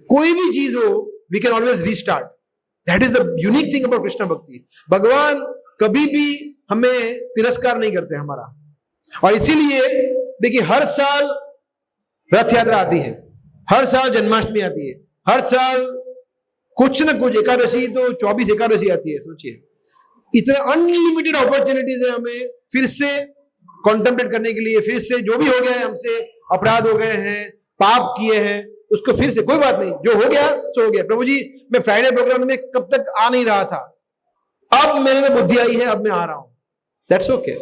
कोई भी चीज हो, we can always restart. That is the unique thing about Krishna bhakti. भगवान कभी भी हमें तिरस्कार नहीं करते हमारा। और इसीलिए देखिए हर साल रथ यात्रा आती है, हर साल जन्माष्टमी आती है, हर साल कुछ ना कुछ, एकादशी तो 24 एकादशी आती है। सोचिए इतने अनलिमिटेड अपॉर्चुनिटीज है हमें फिर से कॉन्टेम्पलेट करने के लिए, फिर से जो भी हो गया है हमसे, अपराध हो गए हैं, पाप किए हैं, उसको फिर से, कोई बात नहीं, जो हो गया सो हो गया। प्रभु जी मैं फ्राइडे प्रोग्राम में कब तक आ नहीं रहा था, अब मेरे में बुद्धि आई है, अब मैं आ रहा हूं, दैट्स ओके।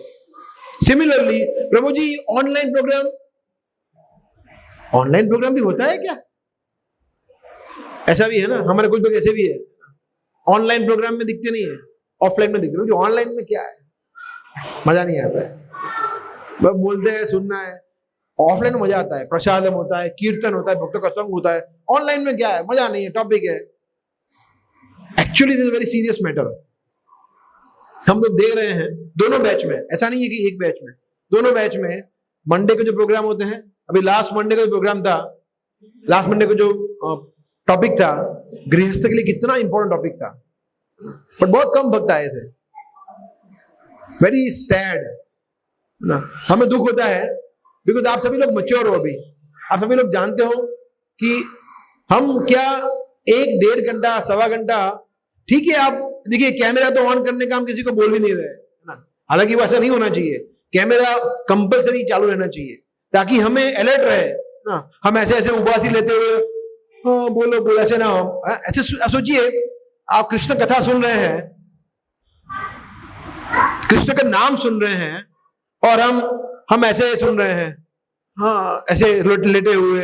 सिमिलरली प्रभु जी ऑनलाइन प्रोग्राम भी होता है क्या? ऐसा भी है ना, हमारे कुछ लोग ऐसे भी है, ऑनलाइन प्रोग्राम में दिखते नहीं है, ऑफलाइन में दिखते हैं। जो ऑनलाइन में क्या है, मजा नहीं आता है, बस बोलते हैं, सुनना है। ऑफलाइन में मजा आता है, प्रसादम होता है, कीर्तन होता है, भक्तों का संग होता है। ऑनलाइन में क्या है, मजा नहीं है, टॉपिक है। Actually this is very serious matter. हम लोग देख रहे हैं दोनों बैच में, ऐसा नहीं है कि एक बैच में, दोनों बैच में मंडे को जो प्रोग्राम होते हैं, अभी लास्ट मंडे का जो प्रोग्राम था, लास्ट मंडे को जो टॉपिक था, गृहस्थ के लिए कितना इंपॉर्टेंट टॉपिक था, बट बहुत कम भक्त आए थे। वेरी सैड ना, हमें दुख होता है बिकॉज आप सभी लोग मैच्योर हो, अभी आप सभी लोग जानते हो कि हम क्या 1-1.5 घंटा, सवा घंटा, ठीक है। आप देखिए कैमरा तो ऑन करने का हम किसी को बोल भी नहीं रहे ना, हालांकि वो ऐसा नहीं होना चाहिए, कैमरा कंपल्सरी चालू रहना चाहिए ताकि हमें अलर्ट रहे ना। हम ऐसे ऐसे उबासी लेते हुए बोलो बोलो ऐसे ना, ऐसे सोचिए आप कृष्ण कथा सुन रहे हैं, कृष्ण का नाम सुन रहे हैं, और हम ऐसे सुन रहे हैं, हाँ ऐसे लेटे हुए,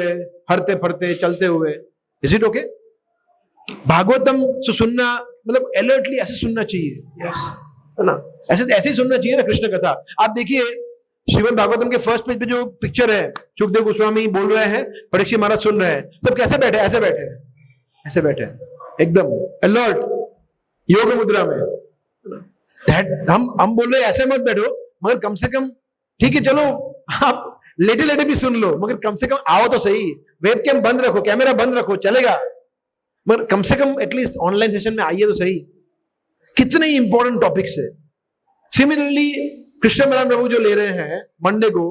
हरते फरते चलते हुए, इज इट ओके? भागवतम सुनना मतलब अलर्टली ऐसे सुनना चाहिए, यस है ना, ऐसे ही सुनना चाहिए ना कृष्ण कथा। आप देखिए श्रीमद् भागवतम के फर्स्ट पेज पे जो पिक्चर है, सुखदेव गोस्वामी बोल रहे हैं, परीक्षित महाराज सुन रहे हैं, सब कैसे बैठे, ऐसे बैठे एकदम अलर्ट, योग मुद्रा में। हम बोल रहे हैं ऐसे मत बैठो, मगर कम से कम ठीक है चलो आप लेटे लेटे भी सुन लो, मगर कम से कम आओ तो सही, वेबकैम बंद रखो, कैमरा बंद रखो, चलेगा, मगर कम से कम एटलीस्ट ऑनलाइन सेशन में आइए तो सही। कितने इंपॉर्टेंट टॉपिक्स है। सिमिलरली कृष्ण बलराम प्रभु जो ले रहे हैं मंडे को,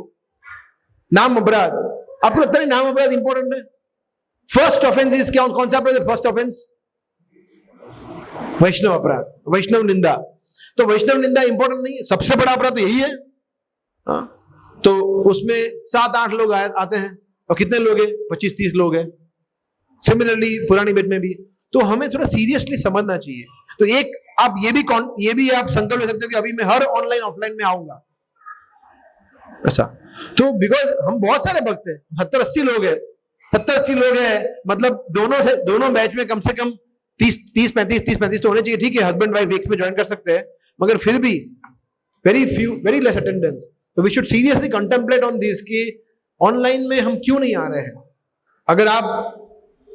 नाम अपराध, आपको लगता है नाम अपराध इंपॉर्टेंट है? फर्स्ट ऑफेंस इज क्या, कौन सा अपराध है फर्स्ट ऑफेंस? वैष्णव अपराध, वैष्णव निंदा। तो वैष्णव निंदा इंपॉर्टेंट नहीं है? सबसे बड़ा अपराध तो यही है। तो उसमें 7-8 लोग आते हैं, और कितने लोग हैं? 25-30 लोग हैं। सिमिलरली पुरानी बेट में भी। तो हमें थोड़ा सीरियसली समझना चाहिए। तो एक आप ये भी आप संकल्प ले सकते हो कि अभी मैं हर ऑनलाइन ऑफलाइन में आऊंगा, ऐसा। तो बिकॉज हम बहुत सारे भक्त हैं, 70-80 लोग हैं, 70-80 लोग हैं, मतलब दोनों बैच में कम से कम 30-35 तो होने चाहिए। ठीक है, हस्बैंड वाइफ एक में ज्वाइन कर सकते हैं, मगर फिर भी वेरी लेस अटेंडेंस। तो we should seriously contemplate on this कि ऑनलाइन में हम क्यों नहीं आ रहे हैं। अगर आप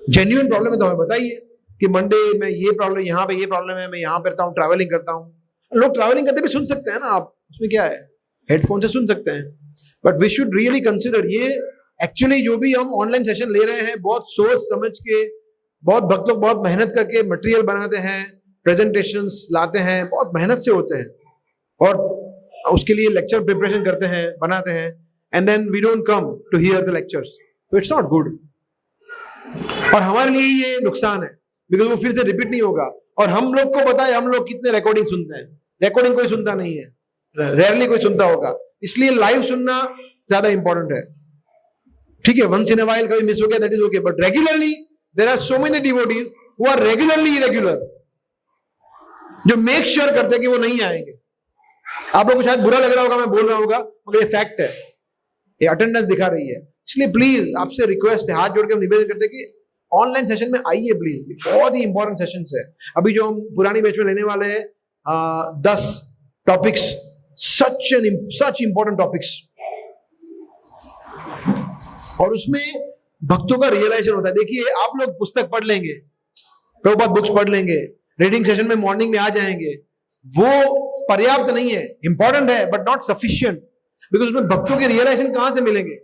जेन्युइन प्रॉब्लम है तो हमें बताइए कि मंडे में ये प्रॉब्लम, यहाँ पे ये प्रॉब्लम है, मैं यहाँ पे रहता हूँ, ट्रैवलिंग करता हूँ। लोग ट्रैवलिंग करते भी सुन सकते हैं ना, आप उसमें क्या है, हेडफोन से सुन सकते हैं। But we should really consider ये एक्चुअली जो भी हम ऑनलाइन सेशन ले रहे हैं, बहुत सोच समझ के, बहुत भक्त लोग बहुत मेहनत करके मटेरियल बनाते हैं, प्रेजेंटेशंस लाते हैं, बहुत मेहनत से होते हैं, और उसके लिए लेक्चर प्रिपरेशन करते हैं, बनाते हैं, and then we don't come to hear the lectures, तो इट्स नॉट गुड। और हमारे लिए ये नुकसान है, बिकॉज वो फिर से रिपीट नहीं होगा। और हम लोग को पता है हम लोग कितने रिकॉर्डिंग सुनते हैं, रिकॉर्डिंग कोई सुनता नहीं है, रेयरली कोई सुनता होगा, इसलिए लाइव सुनना ज्यादा इंपॉर्टेंट है। ठीक है, वंस इन अ व्हाइल कभी मिस हो गया, that is okay, but regularly there are so many devotees who are regularly irregular, जो मेक श्योर करते हैं कि वो नहीं आएंगे। आप लोग को शायद बुरा लग रहा होगा मैं बोल रहा होगा, मगर ये फैक्ट है, ये अटेंडेंस दिखा रही है। इसलिए प्लीज आपसे रिक्वेस्ट है, हाथ जोड़ के हम निवेदन करते हैं कि ऑनलाइन सेशन में आइए प्लीज, बहुत ही इंपॉर्टेंट सेशन है। अभी जो हम पुरानी बैच में लेने वाले हैं 10 टॉपिक्स, सच इंपॉर्टेंट टॉपिक्स, और उसमें भक्तों का रियलाइजेशन होता है। देखिए आप लोग पुस्तक पढ़ लेंगे, प्रभुपाद बुक्स पढ़ लेंगे, रीडिंग सेशन में मॉर्निंग में आ जाएंगे, वो पर्याप्त नहीं है, इंपॉर्टेंट है बट नॉट सफिशिएंट, बिकॉज उसमें भक्तों के रियलाइजेशन कहां से मिलेंगे?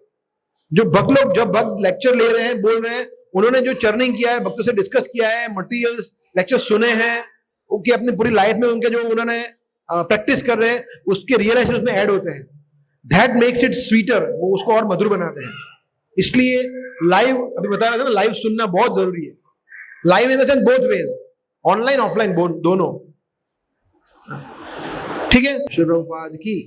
जो भक्त लोग, जब भक्त लेक्चर ले रहे हैं, बोल रहे हैं, उन्होंने जो चर्निंग किया है, भक्तों से डिस्कस किया है, मटेरियल्स लेक्चर सुने हैं, उनकी अपनी पूरी लाइफ में उनके जो उन्होंने प्रैक्टिस कर रहे हैं, उसके रियलाइजेशन उसमें ऐड होते हैं। दैट मेक्स इट स्वीटर, वो उसको और मधुर बनाते हैं। इसलिए लाइव, अभी बता रहा था ना, लाइव सुनना बहुत जरूरी है। Live in the sense both ways, online offline दोनों। ठीक है, श्री प्रभुपाद की।